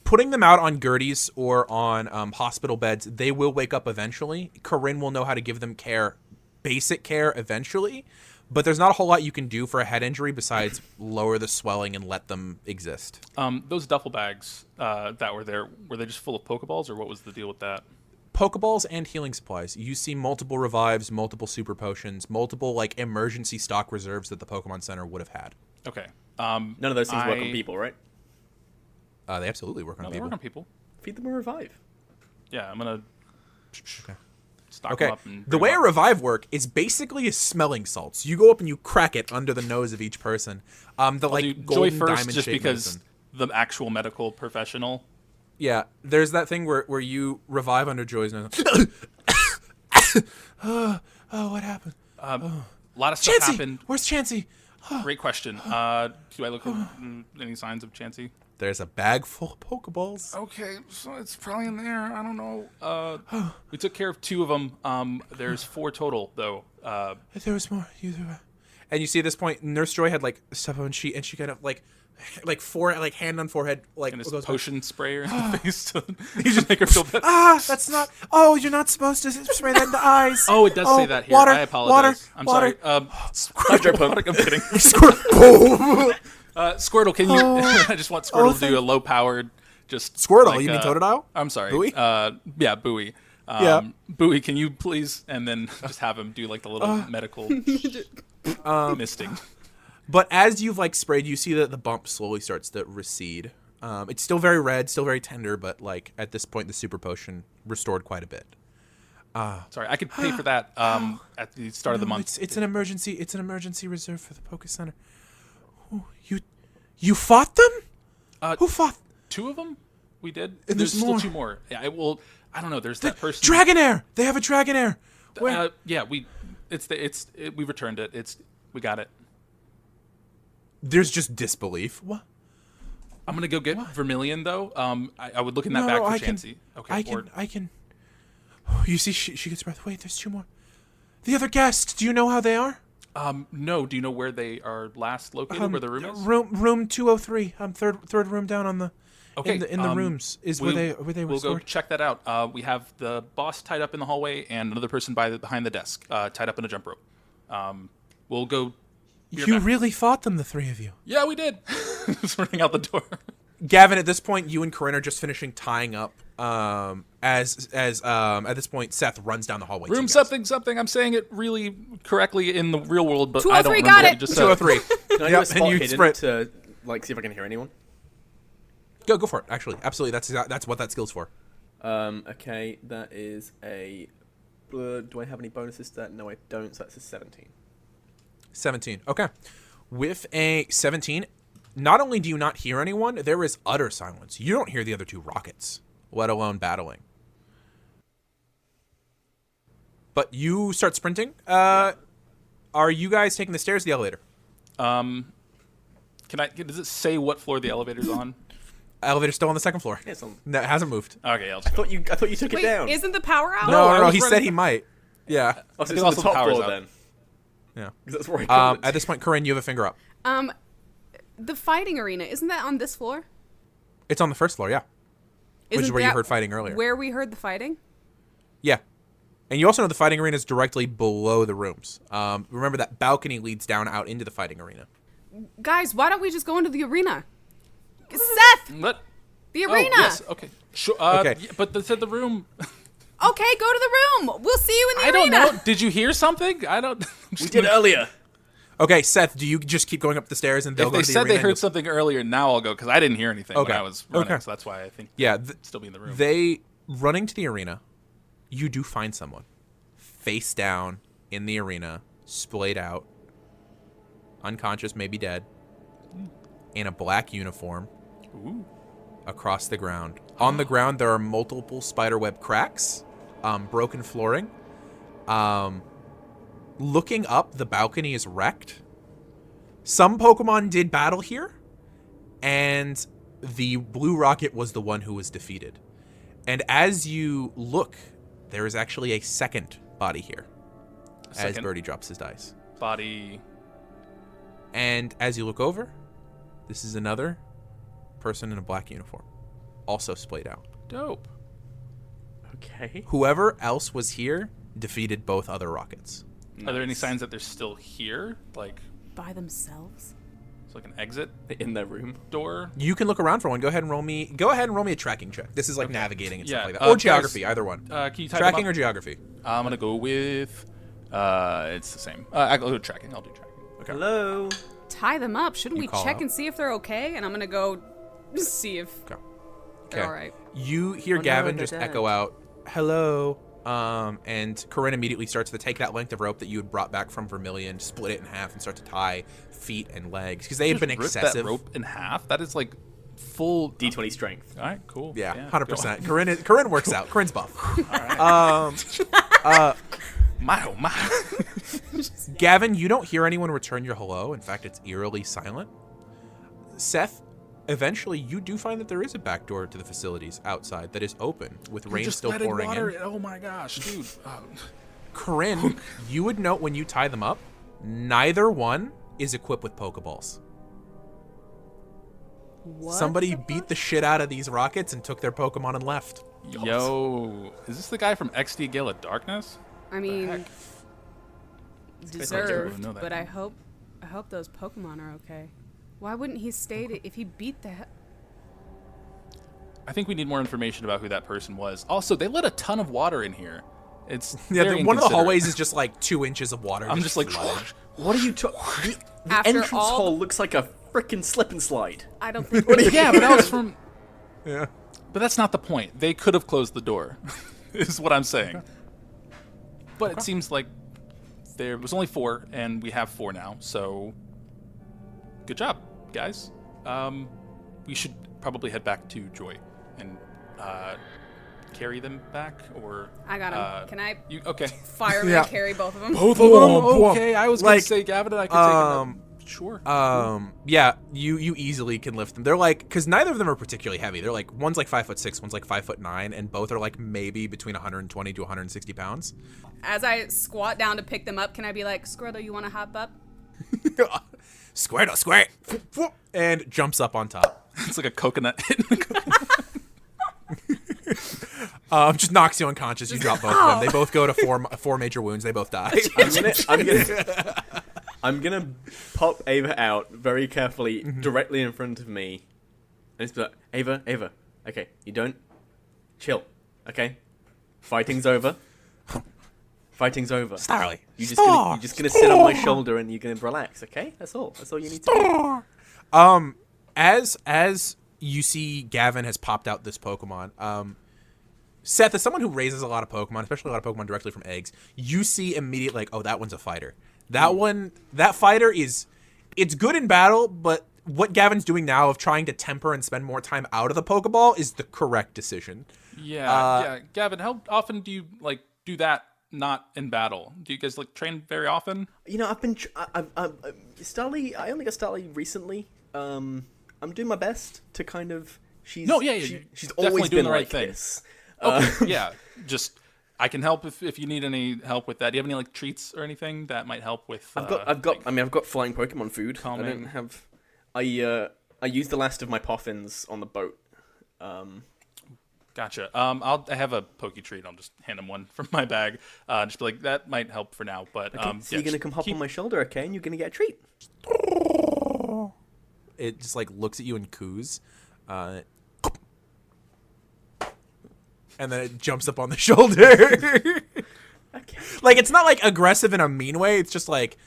putting them out on Gerties or on hospital beds. They will wake up eventually. Coryne will know how to give them care, basic care eventually, but there's not a whole lot you can do for a head injury besides lower the swelling and let them exist. Those duffel bags that were there, were they just full of Pokeballs, or what was the deal with that? Pokeballs and healing supplies. You see multiple revives, multiple super potions, multiple like emergency stock reserves that the Pokemon Center would have had. Okay. None of those things work on people, right? They absolutely work on No, they people. work on people. Feed them a revive. Yeah, I'm gonna stock Okay. them up. And The way a revive work is basically a smelling salts. You go up and you crack it under the nose of each person. The I'll do like Joy golden first, diamond just shaped because medicine. the actual medical professional. Yeah, there's that thing where you revive under Joy's nose. Oh, what happened? A lot of stuff Chansey! happened. Where's Chansey? Great question. Do I look for any signs of Chansey? There's a bag full of Pokeballs. Okay, so it's probably in there. I don't know. We took care of 2 of them. There's 4 total, though. There was more. And you see at this point, Nurse Joy had like stuff on she kind of like hand on forehead, like And this goes, potion sprayer in the face to just make her feel better. that's not. Oh, you're not supposed to spray that in the eyes. Oh, it does say that here. Water, I apologize. I'm water. sorry. Hydro pump. I'm kidding. Squirtle, can you? I just want Squirtle to do a low-powered, just Squirtle, like, you mean Totodile? I'm sorry. Bowie? Yeah, Bowie. Yeah. Bowie, can you please, and then just have him do like the little medical misting. But as you've like sprayed, you see that the bump slowly starts to recede. It's still very red, still very tender, but like at this point, the super potion restored quite a bit. Sorry, I could pay for that at the start of the month. It's an emergency. It's an emergency reserve for the Poké Center. Oh, you fought them? Who fought? 2 of them? We did. And There's there's still more. 2 more. Yeah, I don't know. There's that person. Dragonair. They have a Dragonair. Where? Yeah, we returned it. We got it. There's just disbelief. What? I'm gonna go get Vermilion though. I would look in that bag for Chansey. Okay. I can. You see, she gets breath. Wait, there's 2 more. The other guests. Do you know how they are? No. Do you know where they are last located? Where the room is? Room 203. Third room down on the. Okay. In the rooms is where they were We'll stored. go check that out. We have the boss tied up in the hallway and another person behind the desk, tied up in a jump rope. We'll go. You really fought them, the 3 of you. Yeah, we did. Just running out the door. Gavin, at this point, you and Coryne are just finishing tying up. As at this point, Seth runs down the hallway. to Room you guys. something. I'm saying it really correctly in the real world, but I don't 203, remember got what it. you just said. 203. Can I do Yep, a spot and you hidden sprint. to like see if I can hear anyone? Go for it. Actually, absolutely. That's what that skill's for. Okay, that is a. Do I have any bonuses to that? No, I don't. So that's a 17. 17. Okay. With a 17, not only do you not hear anyone, there is utter silence. You don't hear the other 2 rockets, let alone battling. But you start sprinting. Are you guys taking the stairs or the elevator? Does it say what floor the elevator's on? Elevator's still on the 2nd floor. It's on. No, it hasn't moved. Okay, I'll I thought you took Wait, it down. isn't the power out? No, I was he running- said he might. Yeah. Oh, so I it's think on the also top the power's floor out. then. Yeah. 'Cause that's where I got it. At this point, Coryne, you have a finger up. The fighting arena, isn't that on this floor? It's on the 1st floor, yeah. Which is Isn't where you that heard fighting earlier. Where we heard the fighting? Yeah. And you also know the fighting arena is directly below the rooms. Remember that balcony leads down out into the fighting arena. Guys, why don't we just go into the arena? Seth! What? The Oh, arena! yes. Okay. Sure. Okay. Yeah, but they said the room. Okay, go to the room. We'll see you in the I don't arena. know. Did you hear something? I don't. We did earlier. Okay, Seth, do you just keep going up the stairs and they'll If go they to the said arena? they and heard you'll- something earlier, now I'll go because I didn't hear anything Okay. when I was running, Okay. so that's why I think. Yeah, still be in the room. They running to the arena. You do find someone face down in the arena, splayed out, unconscious, maybe dead, in a black uniform. Ooh. Across the ground. On the ground, there are multiple spiderweb cracks, broken flooring. Looking up, the balcony is wrecked. Some Pokemon did battle here, and the blue rocket was the one who was defeated. And as you look, there is actually a second body here. As Second Burrty drops his dice. body. And as you look over, this is another person in a black uniform, also splayed out. Dope. Okay. Whoever else was here defeated both other rockets. Are there any signs that they're still here? Like, By themselves? it's like an exit In their room. door? You can look around for one. Go ahead and roll me a tracking check. This is like navigating and Yeah, stuff like that. Or guys, geography, either one. Can you type Tracking them or up? geography? I'm going to go with... it's the same. I'll go with tracking. I'll do tracking. Okay. Hello. Tie them up. Shouldn't You we call check out. and see if they're okay? And I'm gonna go see if Okay. they're all right. You hear no, Gavin they're just dead. echo out, "Hello." And Coryne immediately starts to take that length of rope that you had brought back from Vermilion, split it in half, and start to tie feet and legs because they had been Just rip excessive. that rope in half? That is like full... D20 strength. All right, cool. Yeah, go 100%. on. Coryne works out. Corinne's buff. My, oh my. Gavin, you don't hear anyone return your hello. In fact, it's eerily silent. Seth, eventually you do find that there is a back door to the facilities outside that is open with rain Just still letting pouring water in. Oh my gosh, dude. Coryne, you would note when you tie them up, neither one is equipped with Pokeballs. What? Somebody beat the shit out of these rockets and took their Pokemon and left. Yo, is this the guy from XD Gale of Darkness? I mean, heck? deserved, know that but I name. hope those Pokemon are okay. Why wouldn't he stay if he beat the? I think we need more information about who that person was. Also, they let a ton of water in here. It's Yeah, very one of the inconsiderate. hallways is just like 2 inches of water. I'm just like, flooded. What are you talking? The After entrance all- hole looks like a freaking slip and slide. I don't think. yeah, but that was from. Yeah. But that's not the point. They could have closed the door, is what I'm saying. But it seems like there was only 4, and we have 4 now. So, good job, guys. We should probably head back to Joy and carry them back, or I got him. Can I You okay? fireman Yeah. carry both of them? Both of them? Okay, I was gonna Like, say Gavin and I could take them. Sure. Yeah, you easily can lift them. They're like, because neither of them are particularly heavy. They're like, one's like 5'6", one's like 5'9", and both are like maybe between 120 to 160 pounds. As I squat down to pick them up, can I be like, Squirtle, you want to hop up? Squirtle, squirt, and jumps up on top. It's like a coconut hitting the coconut. Just knocks you unconscious. You drop both of them. They both go to four major wounds. They both die. I'm gonna pop Ava out very carefully, directly in front of me, and it's like, Ava, okay, you don't chill, okay? Fighting's over. Fighting's over. Starly, You're just gonna sit on my shoulder and you're gonna relax, okay? That's all. That's all you need to do. As you see, Gavin has popped out this Pokemon. Seth, as someone who raises a lot of Pokemon, especially a lot of Pokemon directly from eggs, you see immediately like, oh, that one's a fighter. That fighter it's good in battle, but what Gavin's doing now of trying to temper and spend more time out of the Pokeball is the correct decision. Yeah. Gavin, how often do you like do that? Not in battle. Do you guys like train very often? You know, I've been Starly. I only got Starly recently. I'm doing my best to kind of. She's she's always doing been the right like thing. this. Okay, yeah. Just I can help if you need any help with that. Do you have any like treats or anything that might help with? I've got flying Pokemon food. Calming. I don't have. I used the last of my Poffins on the boat. Gotcha. I have a Poke treat. I'll just hand him one from my bag. Just be like, that might help for now. But Okay, so you're gonna come hop on my shoulder, okay? And you're gonna get a treat. It just like looks at you and coos, and then it jumps up on the shoulder. Okay. Like it's not like aggressive in a mean way. It's just like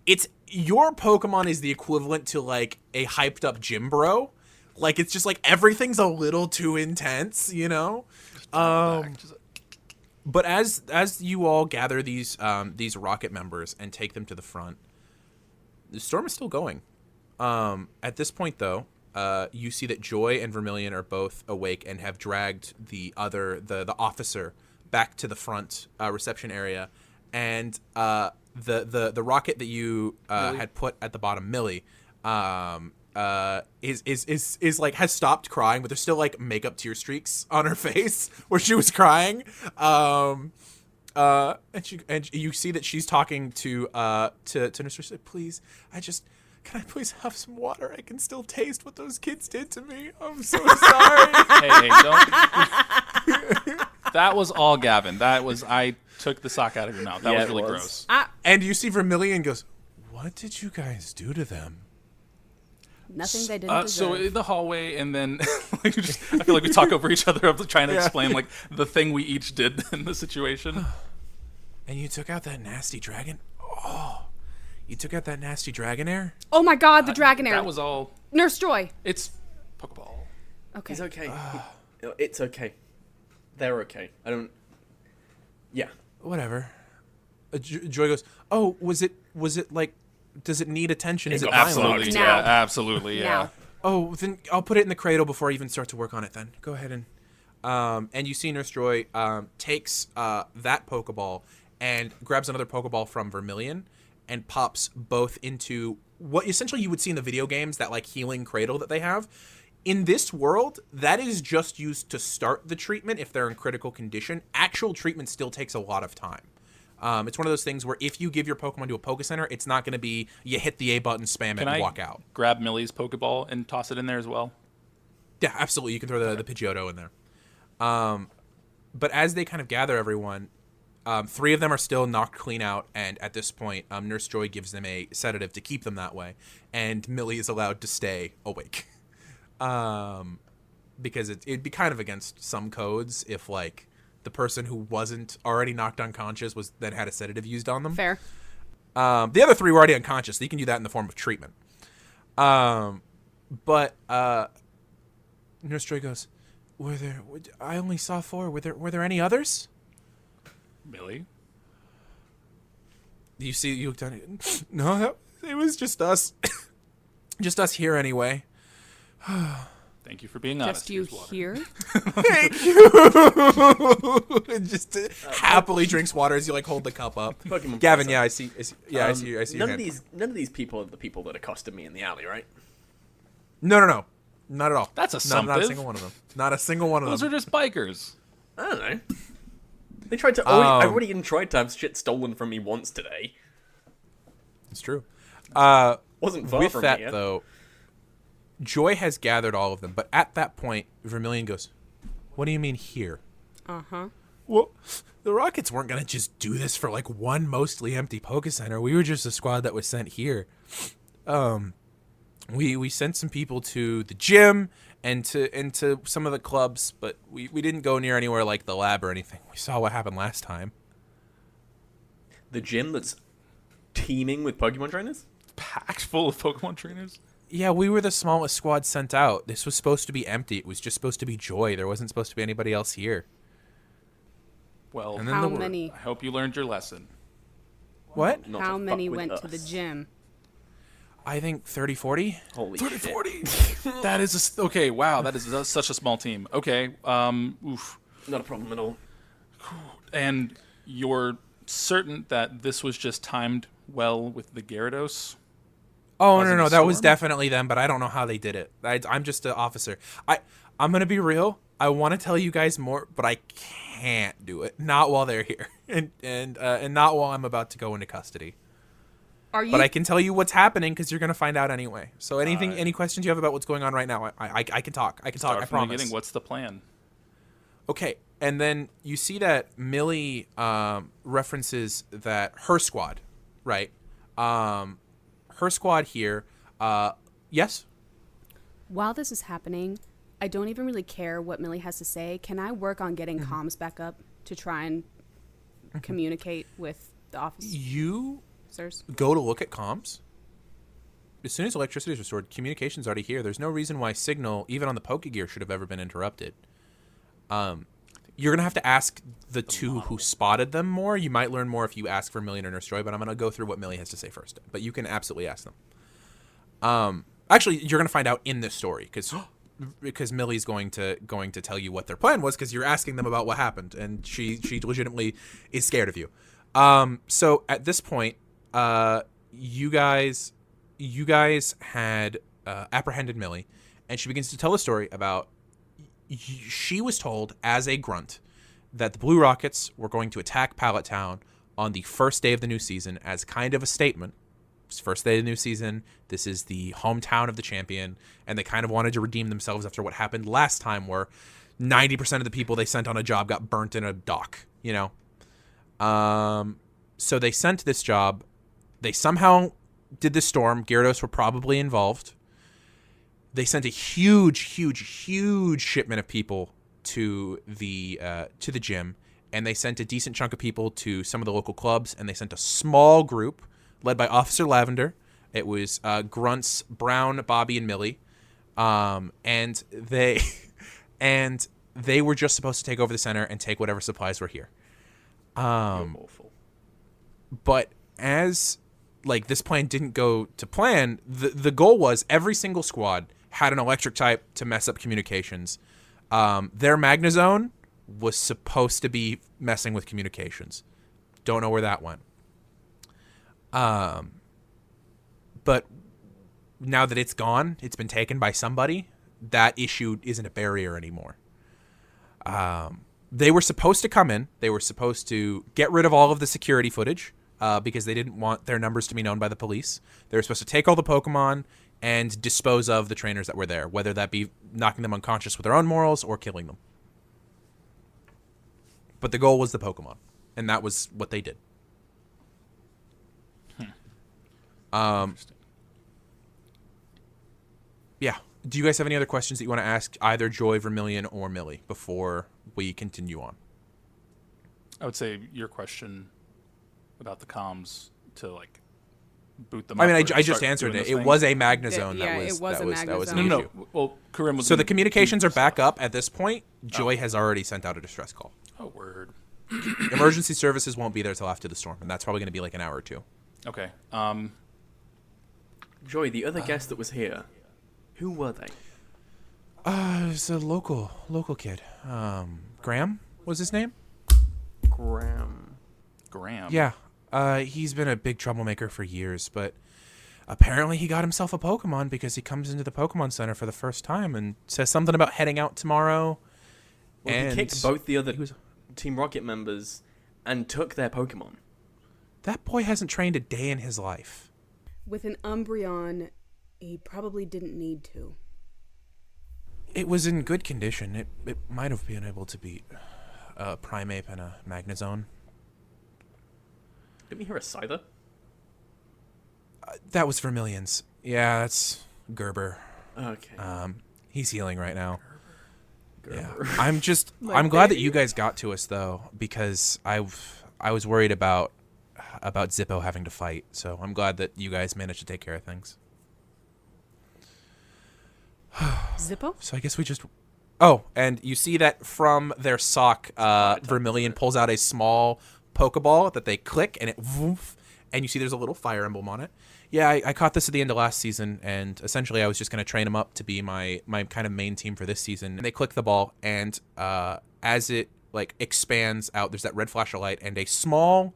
it's your Pokemon is the equivalent to like a hyped up gym bro. Like it's just like everything's a little too intense, you know. But as you all gather these rocket members and take them to the front, the storm is still going. At this point, though, you see that Joy and Vermilion are both awake and have dragged the officer back to the front reception area, and the rocket that you had put at the bottom, Millie, is like has stopped crying, but there's still like makeup tear streaks on her face where she was crying. And you see that she's talking to Nurse. Please, can I please have some water? I can still taste what those kids did to me. I'm so sorry. Hey, don't. That was all Gavin. I took the sock out of your mouth. That was really gross. And you see Vermilion goes, what did you guys do to them? Nothing they didn't deserve. So in the hallway, and then I feel like we talk over each other of trying to explain like the thing we each did in the situation. And you took out that nasty dragon? Oh, you took out that nasty Dragonair? Oh my God, the Dragonair. That was all. Nurse Joy. It's Pokeball. Okay. He's okay. It's okay. They're okay. I don't. Yeah. Whatever. Joy goes, oh, was it like, does it need attention? Is it Absolutely, violent? Now. absolutely, yeah. Now. Oh, then I'll put it in the cradle before I even start to work on it then. Go ahead and you see Nurse Joy takes that Pokeball and grabs another Pokeball from Vermilion and pops both into what essentially you would see in the video games, that like healing cradle that they have. In this world, that is just used to start the treatment if they're in critical condition. Actual treatment still takes a lot of time. It's one of those things where if you give your Pokemon to a Poké Center, it's not going to be you hit the A button, spam it, and walk out. Grab Millie's Pokeball and toss it in there as well? Yeah, absolutely. You can throw the Pidgeotto in there. But as they kind of gather everyone, 3 of them are still knocked clean out, and at this point, Nurse Joy gives them a sedative to keep them that way, and Millie is allowed to stay awake. Because it'd be kind of against some codes if, like, the person who wasn't already knocked unconscious then had a sedative used on them. Fair. The other 3 were already unconscious, so you can do that in the form of treatment. But Nurse Joy goes, I only saw 4. Were there any others? Millie? You look down. No, it was just us. Just us here anyway. Thank you for being honest. Just you here? Thank you. And just happily drinks water as you like hold the cup up. Pokemon Gavin, Center. yeah, I see. I see your hand. None of these people are the people that accosted me in the alley, right? No, not at all. That's assumptive. Not a single one of them. Not a single one of Those them. are just bikers. I don't know. They tried to. I've already even tried to have shit stolen from me once today. It's true. Wasn't far With from that here. though, Joy has gathered all of them, but at that point, Vermilion goes, "What do you mean here?" Uh-huh. Well, the Rockets weren't gonna just do this for like one mostly empty Poké Center. We were just a squad that was sent here. We sent some people to the gym and to some of the clubs, but we didn't go near anywhere like the lab or anything. We saw what happened last time. The gym that's teeming with Pokemon trainers? Packed full of Pokemon trainers? Yeah, we were the smallest squad sent out. This was supposed to be empty. It was just supposed to be Joy. There wasn't supposed to be anybody else here. Well, And then How the- many? I hope you learned your lesson. What? Not How to many fuck with went to the us. gym? I think 30, 40. Holy 30, shit. 40. That is okay. Wow, that is such a small team. Okay, oof. Not a problem at all. And you're certain that this was just timed well with the Gyarados? Oh, Causing no, a that was storm? definitely them, but I don't know how they did it. I'm just an officer. I'm going to be real. I want to tell you guys more, but I can't do it. Not while they're here. And not while I'm about to go into custody. Are you? But I can tell you what's happening because you're going to find out anyway. So any questions you have about what's going on right now, I can talk. I can talk, Start I from the promise. beginning. What's the plan? Okay, and then you see that Millie references that her squad, right? Her squad here. Yes. While this is happening, I don't even really care what Millie has to say. Can I work on getting comms back up to try and communicate with the officers? You go to look at comms. As soon as electricity is restored, communication's already here. There's no reason why signal, even on the Pokegear, should have ever been interrupted. You're going to have to ask the 2 who spotted them more. You might learn more if you ask for Millie or Nurse Joy, but I'm going to go through what Millie has to say first. But you can absolutely ask them. Actually, you're going to find out in this story because Millie's going to tell you what their plan was because you're asking them about what happened, and she legitimately is scared of you. So at this point, you guys had apprehended Millie, and she begins to tell a story about she was told as a grunt that the Blue Rockets were going to attack Pallet Town on the first day of the new season as kind of a statement, It's first day of the new season. This is the hometown of the champion, and they kind of wanted to redeem themselves after what happened last time, where 90% of the people they sent on a job got burnt in a dock, you know? So they sent this job. They somehow did the storm. Gyarados were probably involved. They sent a huge shipment of people to the gym, and they sent a decent chunk of people to some of the local clubs, and they sent a small group led by Officer Lavender. It was Grunts, Brown, Bobby, and Millie, and they were just supposed to take over the center and take whatever supplies were here. Awful. But as like this plan didn't go to plan, the goal was every single squad had an electric type to mess up communications. Their Magnezone was supposed to be messing with communications. Don't know where that went. But now that it's gone, it's been taken by somebody, that issue isn't a barrier anymore. They were supposed to come in. They were supposed to get rid of all of the security footage because they didn't want their numbers to be known by the police. They were supposed to take all the Pokemon and dispose of the trainers that were there, whether that be knocking them unconscious with their own morals or killing them. But the goal was the Pokemon, and that was what they did. Yeah. Do you guys have any other questions that you want to ask either Joy, Vermilion, or Millie before we continue on? I would say your question about the comms to like boot them. I mean, up I just answered it. It was a Magnezone. Yeah, that was it was a an Magnezone. No. issue. Well, Coryne was. So the communications are back up at this point. Joy has already sent out a distress call. Oh, word. Emergency services won't be there till after the storm, and that's probably going to be like an hour or two. Okay. Joy, the other guest that was here, who were they? It was a local kid. Graham was his name? Graham. Yeah. He's been a big troublemaker for years, but apparently he got himself a Pokemon because he comes into the Pokemon Center for the first time and says something about heading out tomorrow. Well, and he kicked both the other Team Rocket members and took their Pokemon. That boy hasn't trained a day in his life. With an Umbreon, he probably didn't need to. It was in good condition. It might have been able to beat a Primeape and a Magnezone. Didn't we hear a Scyther? That was Vermilion's. Yeah, that's Gerber. Okay. He's healing right now. Gerber. Yeah. I'm glad that you guys got to us though, because I was worried about Zippo having to fight. So I'm glad that you guys managed to take care of things. Zippo? So I guess we just... Oh, and you see that from their sock, Vermilion pulls out a small Pokeball that they click, and it... Woof, and you see there's a little fire emblem on it. Yeah, I caught this at the end of last season, and essentially I was just going to train them up to be my kind of main team for this season. And they click the ball, and as it like expands out, there's that red flash of light, and a small...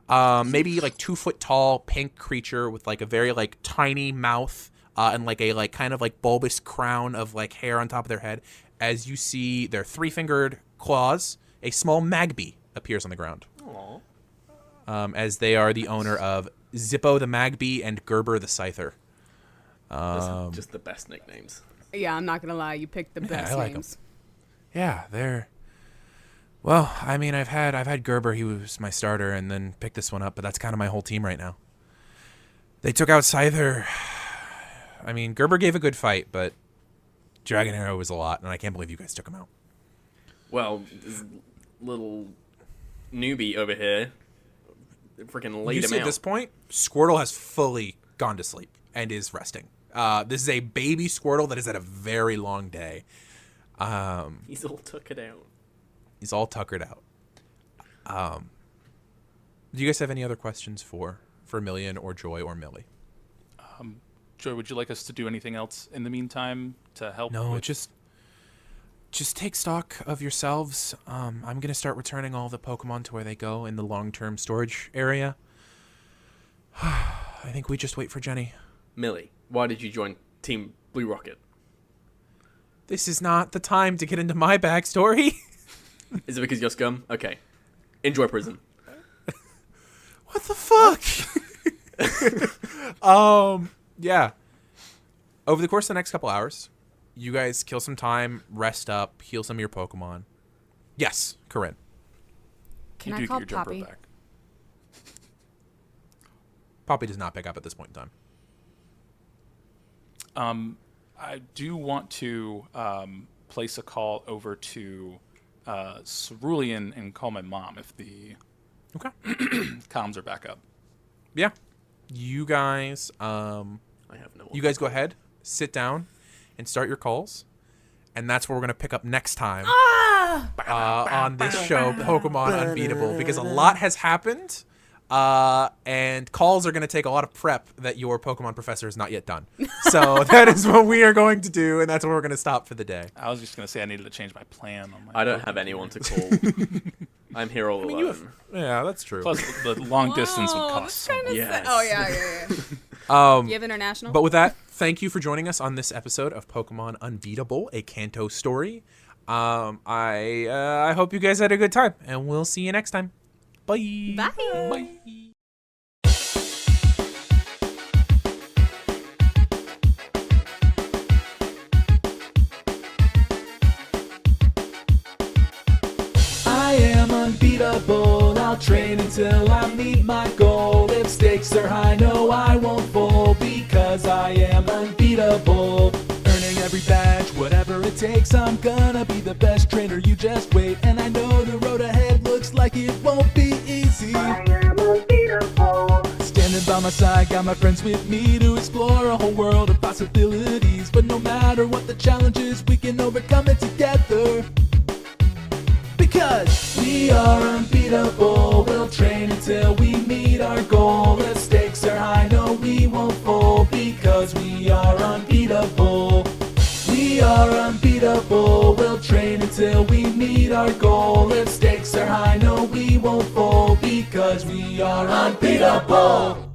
maybe like 2 foot tall pink creature with like a very like tiny mouth and like a like kind of like bulbous crown of like hair on top of their head. As you see their 3-fingered claws, a small Magby appears on the ground. Aww. As they are the owner of Zippo the Magby and Gerber the Scyther. Those are just the best nicknames. Yeah, I'm not gonna lie, you picked the best I like 'em. names. Yeah, they're... Well, I mean, I've had Gerber, he was my starter, and then picked this one up, but that's kind of my whole team right now. They took out Scyther. I mean, Gerber gave a good fight, but Dragonair was a lot, and I can't believe you guys took him out. Well, this little newbie over here freaking laid You him see out. at this point, Squirtle has fully gone to sleep and is resting. This is a baby Squirtle that has had a very long day. He's all tuckered out. He's all tuckered out. Do you guys have any other questions for Vermilion or Joy or Millie? Joy, would you like us to do anything else in the meantime to help? No, with... just take stock of yourselves. I'm going to start returning all the Pokemon to where they go in the long-term storage area. I think we just wait for Jenny. Millie, why did you join Team Blue Rocket? This is not the time to get into my backstory. Is it because you're scum? Okay. Enjoy prison. What the fuck? Yeah. Over the course of the next couple hours, you guys kill some time, rest up, heal some of your Pokemon. Yes, Coryne. Can You I do call get your jump Poppy? rope back. Poppy does not pick up at this point in time. I do want to place a call over to Cerulean and call my mom if the Okay. comms are back up. Yeah. You guys, I have no. you guys go ahead, sit down, and start your calls. And that's where we're going to pick up next time on this show, Pokemon Unbeatable, because a lot has happened. And calls are going to take a lot of prep that your Pokemon professor has not yet done. So that is what we are going to do, and that's where we're going to stop for the day. I was just going to say I needed to change my plan on my I don't have anyone to call. I'm here all alone. Yeah, that's true. Plus, the long distance would Whoa, cost that's so kinda much. Yes. Oh, yeah. You have international? But with that, thank you for joining us on this episode of Pokemon Unbeatable, a Kanto story. I hope you guys had a good time, and we'll see you next time. Bye. Bye. Bye. I am unbeatable, I'll train until I meet my goal. If stakes are high, no, I won't fold, because I am unbeatable. Earning every badge, whatever it takes, I'm gonna be the best trainer, you just wait. And I know the road ahead looks like it won't be easy. I am unbeatable. Standing by my side, got my friends with me to explore a whole world of possibilities. But no matter what the challenge is, we can overcome it together. Because we are unbeatable, we'll train until we meet our goal. If stakes are high, no, we won't fold, because we are unbeatable. We are unbeatable, we'll train until we meet our goal. If stakes are high, no, we won't fold, because we are unbeatable.